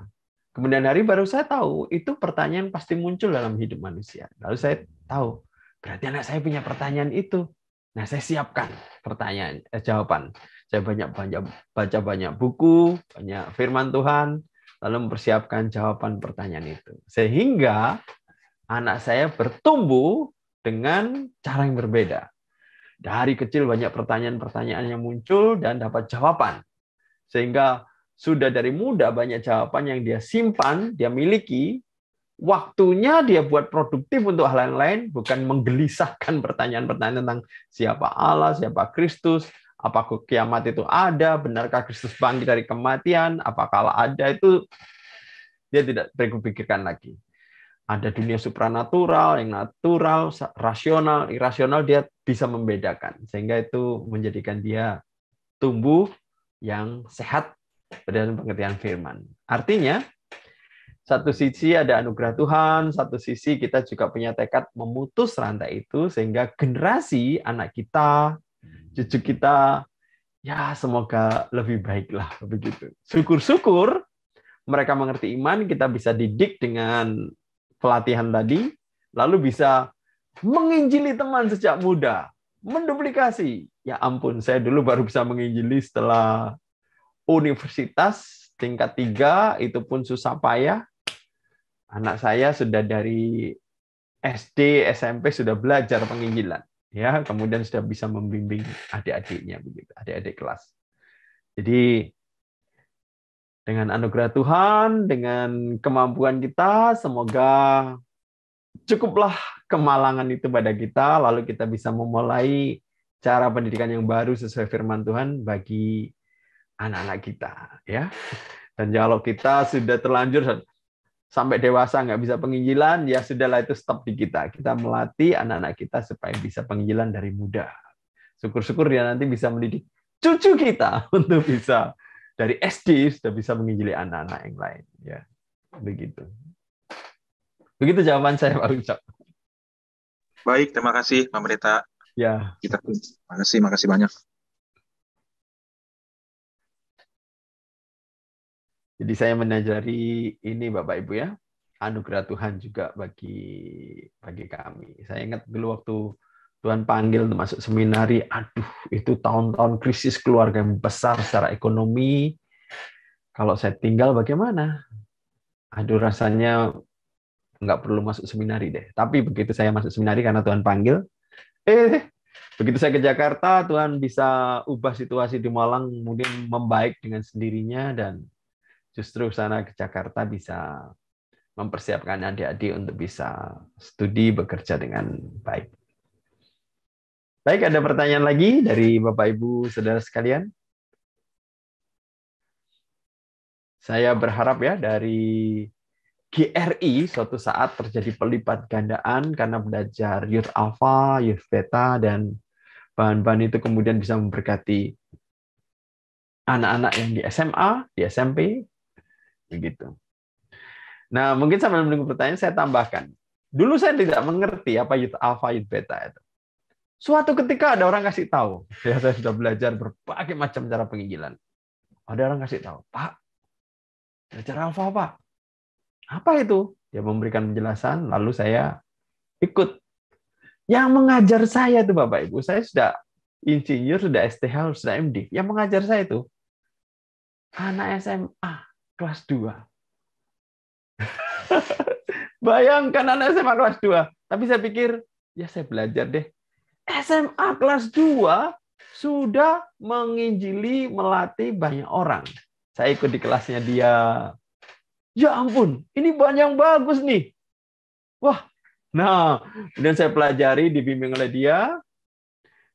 kemudian hari baru saya tahu, itu pertanyaan pasti muncul dalam hidup manusia. Lalu saya tahu, berarti anak saya punya pertanyaan itu. Nah, saya siapkan jawaban. Saya baca banyak buku, banyak firman Tuhan, lalu mempersiapkan jawaban pertanyaan itu. Sehingga anak saya bertumbuh dengan cara yang berbeda. Dari kecil banyak pertanyaan-pertanyaan yang muncul dan dapat jawaban. Sehingga sudah dari muda banyak jawaban yang dia simpan, dia miliki, waktunya dia buat produktif untuk hal yang lain, bukan menggelisahkan pertanyaan-pertanyaan tentang siapa Allah, siapa Kristus, apakah kiamat itu ada, benarkah Kristus bangkit dari kematian, apakah Allah ada, itu dia tidak berpikirkan lagi. Ada dunia supranatural, yang natural, rasional, irasional, dia bisa membedakan. Sehingga itu menjadikan dia tumbuh yang sehat berdasarkan pengertian firman. Artinya, satu sisi ada anugerah Tuhan, satu sisi kita juga punya tekad memutus rantai itu, sehingga generasi anak kita, cucu kita, ya semoga lebih baiklah, begitu. Syukur-syukur mereka mengerti iman, kita bisa didik dengan pelatihan tadi, lalu bisa menginjili teman sejak muda, menduplikasi. Ya ampun, saya dulu baru bisa menginjili setelah universitas tingkat 3, itu pun susah payah. Anak saya sudah dari SD, SMP sudah belajar penginjilan, ya, kemudian sudah bisa membimbing adik-adiknya, begitu, adik-adik kelas. Jadi dengan anugerah Tuhan, dengan kemampuan kita, semoga cukuplah kemalangan itu pada kita, lalu kita bisa memulai cara pendidikan yang baru sesuai firman Tuhan bagi anak-anak kita, ya. Dan kalau kita sudah terlanjur sampai dewasa nggak bisa penginjilan, ya sudahlah, itu stop di kita. Kita melatih anak-anak kita supaya bisa penginjilan dari muda. Syukur-syukur dia nanti bisa mendidik cucu kita untuk bisa dari SD sudah bisa menginjili anak-anak yang lain, ya. Begitu. Begitu jawaban saya, Pak Ucap. Baik, terima kasih Pak Pendeta. Ya. Makasih banyak. Jadi saya menajari ini Bapak Ibu, ya, anugerah Tuhan juga bagi kami. Saya ingat dulu waktu Tuhan panggil untuk masuk seminari, aduh, itu tahun-tahun krisis keluarga yang besar secara ekonomi. Kalau saya tinggal bagaimana? Aduh, rasanya nggak perlu masuk seminari deh. Tapi begitu saya masuk seminari karena Tuhan panggil, begitu saya ke Jakarta, Tuhan bisa ubah situasi di Malang, kemudian membaik dengan sendirinya, dan justru sana ke Jakarta bisa mempersiapkan adik-adik untuk bisa studi, bekerja dengan baik. Baik, ada pertanyaan lagi dari Bapak Ibu Saudara sekalian? Saya berharap ya dari GRI suatu saat terjadi pelipat gandaan karena belajar Youth Alpha, Youth Beta, dan bahan-bahan itu kemudian bisa memberkati anak-anak yang di SMA, di SMP, begitu. Nah, mungkin sambil menunggu pertanyaan saya tambahkan. Dulu saya tidak mengerti apa Youth Alpha, Youth Beta itu. Suatu ketika ada orang kasih tahu, ya, saya sudah belajar berbagai macam cara penginjilan. Ada orang kasih tahu, Pak, belajar Alpha, Pak. Apa itu? Dia memberikan penjelasan, lalu saya ikut. Yang mengajar saya itu Bapak Ibu, saya sudah insinyur, sudah STH, sudah MD. Yang mengajar saya itu anak SMA kelas 2. Bayangkan anak SMA kelas 2. Tapi saya pikir, ya saya belajar deh. SMA kelas 2 sudah menginjili, melatih banyak orang. Saya ikut di kelasnya dia. Ya ampun, ini banyak yang bagus nih. Wah, nah, kemudian saya pelajari, dibimbing oleh dia.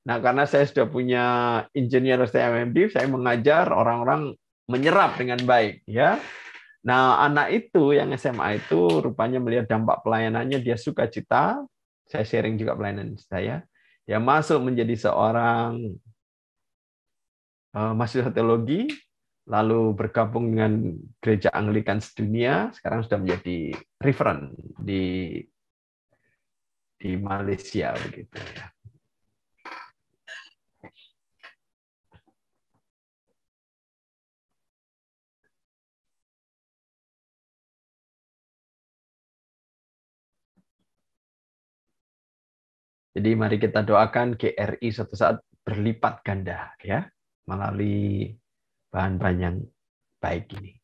Nah, karena saya sudah punya engineer STMMD, saya mengajar orang-orang menyerap dengan baik, ya. Nah, anak itu yang SMA itu rupanya melihat dampak pelayanannya, dia suka cita. Saya sharing juga pelayanan saya. Dia masuk menjadi seorang mahasiswa teologi, lalu bergabung dengan gereja Anglikan sedunia, sekarang sudah menjadi referent di Malaysia begitu ya. Jadi mari kita doakan GRI suatu saat berlipat ganda ya melalui bahan-bahan yang baik ini.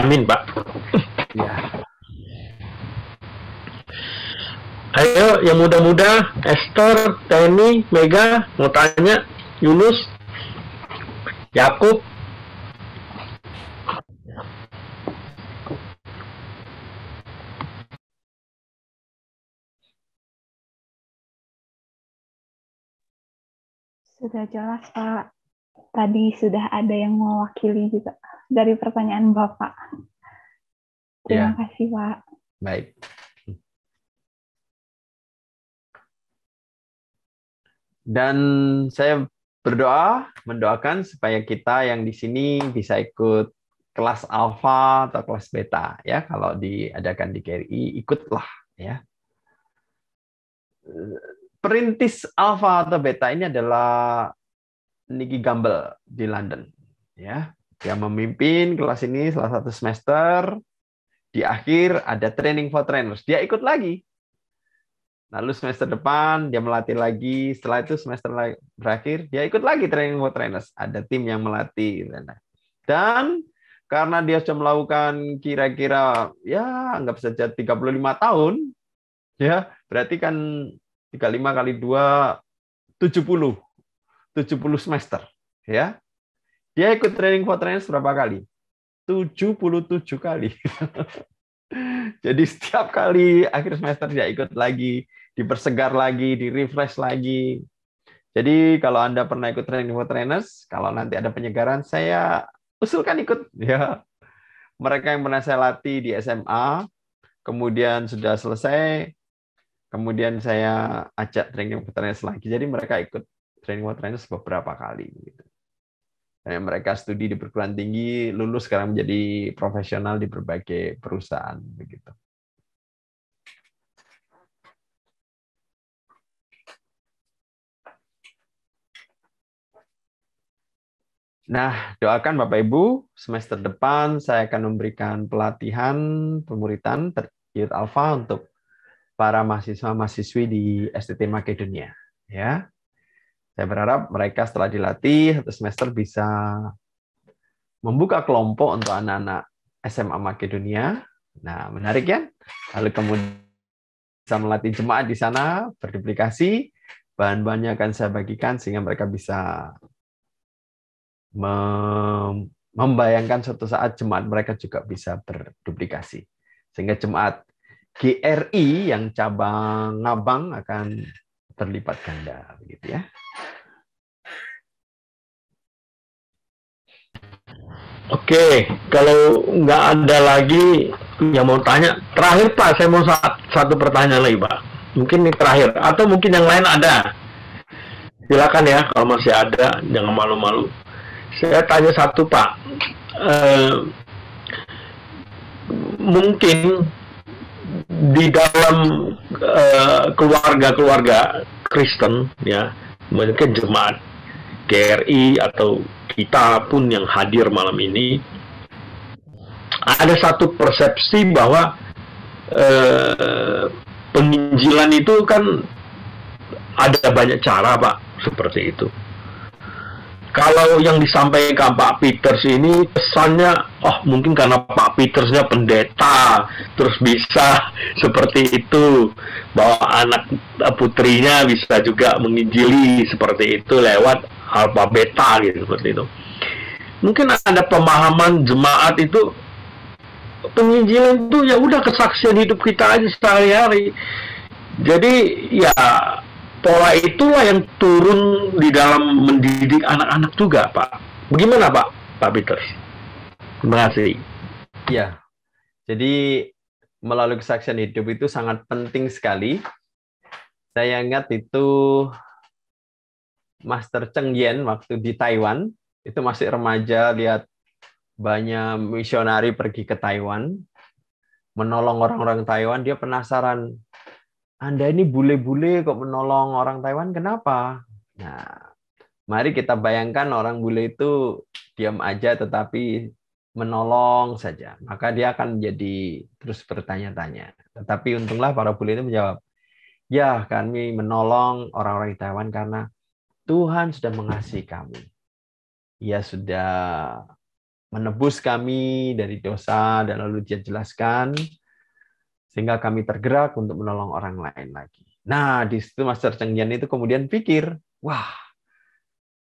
Amin, Pak. Ya. Ayo yang muda-muda, Esther, Teni, Mega, mau tanya, Yunus, Yakub. Sudah jelas, Pak. Tadi sudah ada yang mewakili juga dari pertanyaan Bapak. Terima kasih, Pak. Baik. Dan saya mendoakan supaya kita yang di sini bisa ikut kelas alfa atau kelas beta ya. Kalau diadakan di KRI, ikutlah ya. Perintis alfa atau beta ini adalah Nicky Gamble di London ya. Dia memimpin kelas ini salah satu semester. Di akhir ada training for trainers. Dia ikut lagi. Lalu semester depan dia melatih lagi. Setelah itu semester berakhir dia ikut lagi training for trainers. Ada tim yang melatih. Dan karena dia sudah melakukan kira-kira ya anggap saja 35 tahun, ya berarti kan 35 kali 2 70 semester ya. Dia ikut training for trainers berapa kali? 77 kali. Jadi setiap kali akhir semester dia ikut lagi, dipersegar lagi, di-refresh lagi. Jadi kalau Anda pernah ikut training for trainers, kalau nanti ada penyegaran, saya usulkan ikut ya. Mereka yang pernah saya latih di SMA, kemudian sudah selesai, kemudian saya ajak training for trainers lagi. Jadi mereka ikut training for trainers beberapa kali. Gitu. Dan mereka studi di perguruan tinggi, lulus sekarang menjadi profesional di berbagai perusahaan. Begitu. Nah, doakan Bapak Ibu, semester depan saya akan memberikan pelatihan pemuritan Youth Alpha untuk para mahasiswa-mahasiswi di STT Makedonia. Ya, saya berharap mereka setelah dilatih satu semester bisa membuka kelompok untuk anak-anak SMA Makedonia. Nah, menarik ya. Lalu kemudian bisa melatih jemaat di sana, berduplikasi. Bahan-bahannya akan saya bagikan sehingga mereka bisa membayangkan suatu saat jemaat mereka juga bisa berduplikasi. Sehingga jemaat GRI yang cabang Ngabang akan terlipat ganda, begitu ya. Oke, kalau nggak ada lagi yang mau tanya, terakhir Pak, saya mau satu pertanyaan lagi Pak. Mungkin ini terakhir, atau mungkin yang lain ada. Silakan ya, kalau masih ada, jangan malu-malu. Saya tanya satu Pak, mungkin di dalam keluarga-keluarga Kristen ya, mungkin jemaat GRI atau kita pun yang hadir malam ini, ada satu persepsi bahwa penginjilan itu kan ada banyak cara Pak, seperti itu. Kalau yang disampaikan Pak Peters ini pesannya, oh mungkin karena Pak Pak Petersnya pendeta, terus bisa seperti itu, bahwa anak putrinya bisa juga menginjili seperti itu lewat alfa beta gitu, seperti itu. Mungkin ada pemahaman jemaat itu penginjilan itu ya udah kesaksian hidup kita aja sehari-hari. Jadi ya pola itulah yang turun di dalam mendidik anak-anak juga, Pak. Bagaimana, Pak Peters? Terima kasih. Ya, jadi melalui kesaksian hidup itu sangat penting sekali. Saya ingat itu Master Cheng Yen waktu di Taiwan, itu masih remaja, lihat banyak misionari pergi ke Taiwan, menolong orang-orang Taiwan, dia penasaran, Anda ini bule-bule kok menolong orang Taiwan, kenapa? Nah, mari kita bayangkan orang bule itu diam aja tetapi menolong saja, maka dia akan jadi terus bertanya-tanya. Tetapi untunglah para bule itu menjawab, ya kami menolong orang-orang di Taiwan karena Tuhan sudah mengasihi kami. Ia sudah menebus kami dari dosa, dan lalu dia jelaskan, sehingga kami tergerak untuk menolong orang lain lagi. Nah, di situ Master Cheng Yen itu kemudian pikir, wah,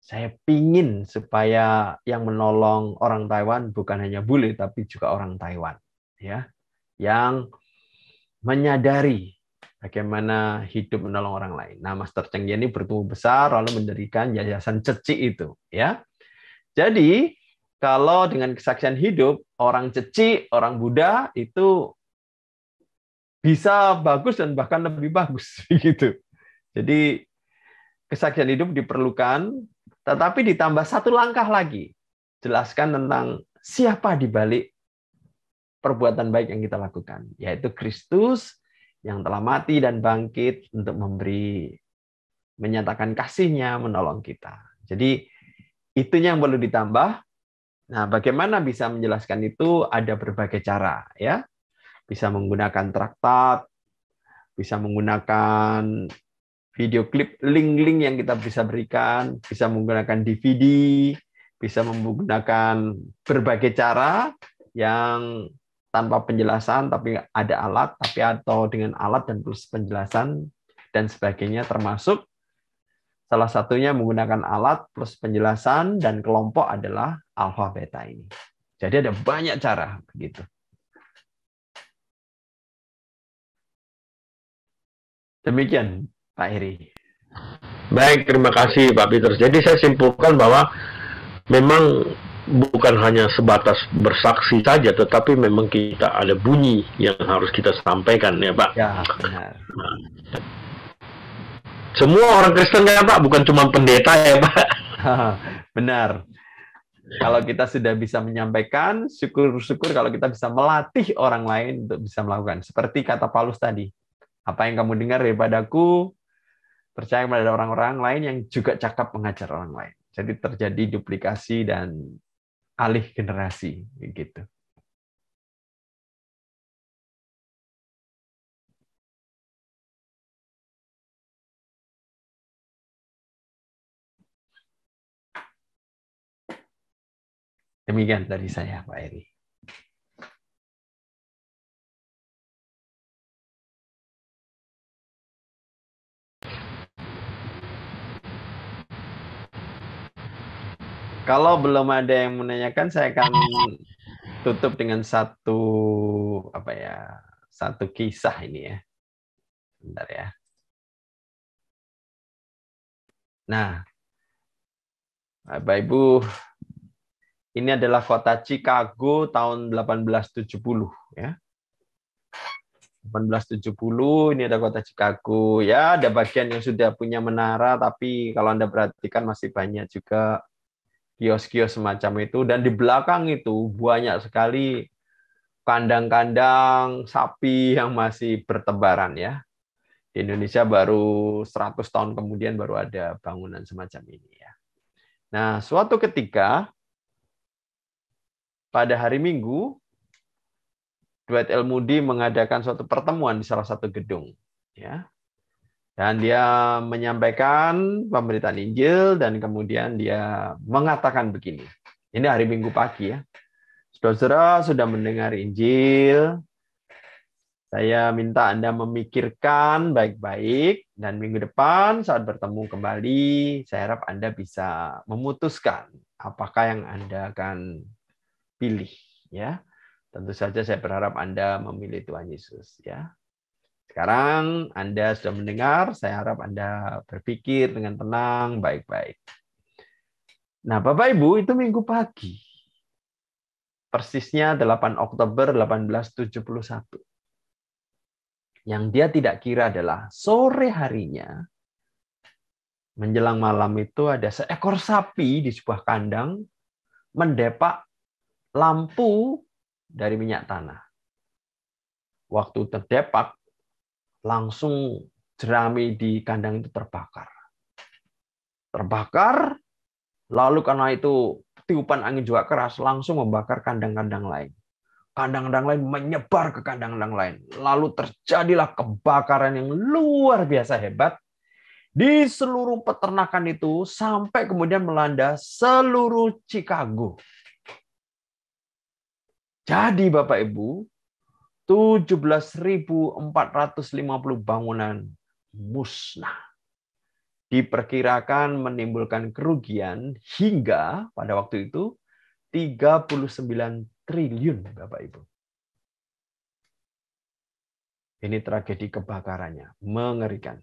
saya pingin supaya yang menolong orang Taiwan bukan hanya bule, tapi juga orang Taiwan, ya, yang menyadari bagaimana hidup menolong orang lain. Nah, Master Cheng Yen ini bertumbuh besar, lalu mendirikan yayasan Ceci itu, ya. Jadi kalau dengan kesaksian hidup, orang Ceci, orang Buddha itu bisa bagus dan bahkan lebih bagus, gitu. Jadi kesaksian hidup diperlukan, tetapi ditambah satu langkah lagi, jelaskan tentang siapa di balik perbuatan baik yang kita lakukan, yaitu Kristus yang telah mati dan bangkit untuk menyatakan kasih-Nya, menolong kita. Jadi itunya yang perlu ditambah. Nah, bagaimana bisa menjelaskan itu? Ada berbagai cara, ya. Bisa menggunakan traktat, bisa menggunakan video klip, link-link yang kita bisa berikan, bisa menggunakan DVD, bisa menggunakan berbagai cara yang tanpa penjelasan, tapi ada alat, atau dengan alat dan plus penjelasan dan sebagainya, termasuk salah satunya menggunakan alat plus penjelasan dan kelompok adalah alfa beta ini. Jadi ada banyak cara begitu. Demikian, Pak Heri. Baik, terima kasih Pak Peters. Jadi saya simpulkan bahwa memang bukan hanya sebatas bersaksi saja, tetapi memang kita ada bunyi yang harus kita sampaikan, ya Pak. Ya, benar. Semua orang Kristen ya Pak, bukan cuma pendeta ya Pak. Benar. Kalau kita sudah bisa menyampaikan, syukur-syukur kalau kita bisa melatih orang lain untuk bisa melakukan. Seperti kata Paulus tadi, apa yang kamu dengar daripadaku, percaya kepada orang-orang lain yang juga cakap mengajar orang lain. Jadi terjadi duplikasi dan alih generasi, gitu. Demikian dari saya, Pak Eri. Kalau belum ada yang menanyakan, saya akan tutup dengan satu kisah ini ya. Bentar ya. Nah, Bapak Ibu, ini adalah kota Chicago tahun 1870 ya. 1870 ini ada kota Chicago ya, ada bagian yang sudah punya menara, tapi kalau Anda perhatikan masih banyak juga kios-kios semacam itu, dan di belakang itu banyak sekali kandang-kandang sapi yang masih bertebaran ya. Di Indonesia baru 100 tahun kemudian baru ada bangunan semacam ini ya. Nah, suatu ketika pada hari Minggu, Dwight L. Moody mengadakan suatu pertemuan di salah satu gedung ya. Dan dia menyampaikan pemberitaan Injil, dan kemudian dia mengatakan begini. Ini hari Minggu pagi ya. Saudara sudah mendengar Injil. Saya minta Anda memikirkan baik-baik, dan minggu depan saat bertemu kembali, saya harap Anda bisa memutuskan apakah yang Anda akan pilih. Ya, tentu saja saya berharap Anda memilih Tuhan Yesus. Ya, sekarang Anda sudah mendengar, saya harap Anda berpikir dengan tenang, baik-baik. Nah, Bapak Ibu, itu minggu pagi. Persisnya 8 Oktober 1871. Yang dia tidak kira adalah sore harinya, menjelang malam itu ada seekor sapi di sebuah kandang mendepak lampu dari minyak tanah. Waktu terdepak, langsung jerami di kandang itu terbakar. Terbakar, lalu karena itu tiupan angin juga keras, langsung membakar kandang-kandang lain. Kandang-kandang lain menyebar ke kandang-kandang lain. Lalu terjadilah kebakaran yang luar biasa hebat di seluruh peternakan itu sampai kemudian melanda seluruh Chicago. Jadi Bapak Ibu, 17.450 bangunan musnah. Diperkirakan menimbulkan kerugian hingga pada waktu itu 39 triliun, Bapak Ibu. Ini tragedi kebakarannya, mengerikan.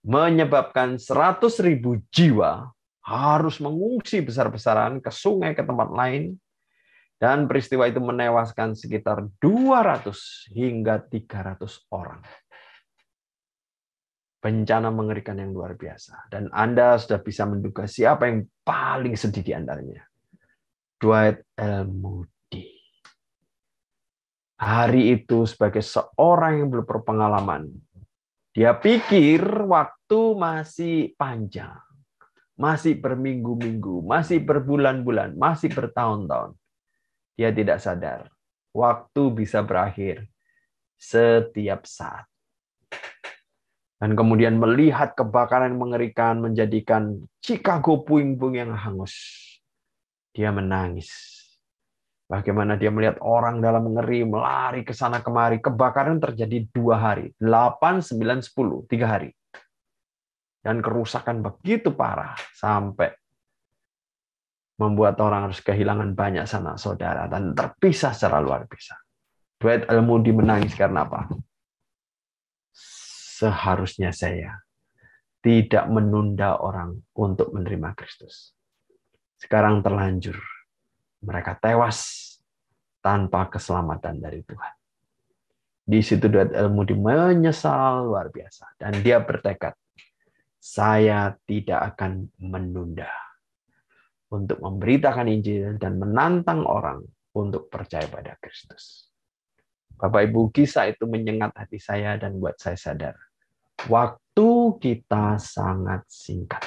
Menyebabkan 100.000 jiwa harus mengungsi besar-besaran ke sungai, ke tempat lain, dan peristiwa itu menewaskan sekitar 200 hingga 300 orang. Bencana mengerikan yang luar biasa. Dan Anda sudah bisa menduga siapa yang paling sedih di antaranya. Dwight L. Moody. Hari itu sebagai seorang yang berpengalaman, dia pikir waktu masih panjang, masih berminggu-minggu, masih berbulan-bulan, masih bertahun-tahun. Dia tidak sadar, waktu bisa berakhir setiap saat. Dan kemudian melihat kebakaran yang mengerikan menjadikan Chicago puing-puing yang hangus. Dia menangis. Bagaimana dia melihat orang dalam ngeri, melari ke sana kemari. Kebakaran terjadi 2 hari. 8, 9, 10. 3 hari. Dan kerusakan begitu parah. Sampai membuat orang harus kehilangan banyak sanak saudara. Dan terpisah secara luar biasa. Dwight L. Moody menangis karena apa? Seharusnya saya tidak menunda orang untuk menerima Kristus. Sekarang terlanjur. Mereka tewas tanpa keselamatan dari Tuhan. Di situ Dwight L. Moody menyesal luar biasa. Dan dia bertekad, saya tidak akan menunda untuk memberitakan Injil dan menantang orang untuk percaya pada Kristus. Bapak Ibu, kisah itu menyengat hati saya dan buat saya sadar. Waktu kita sangat singkat.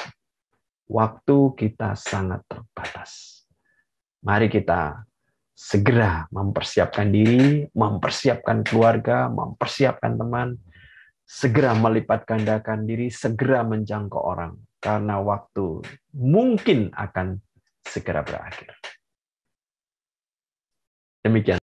Waktu kita sangat terbatas. Mari kita segera mempersiapkan diri, mempersiapkan keluarga, mempersiapkan teman, segera melipat gandakan diri, segera menjangkau orang. Karena waktu mungkin akan segera berakhir. Demikian.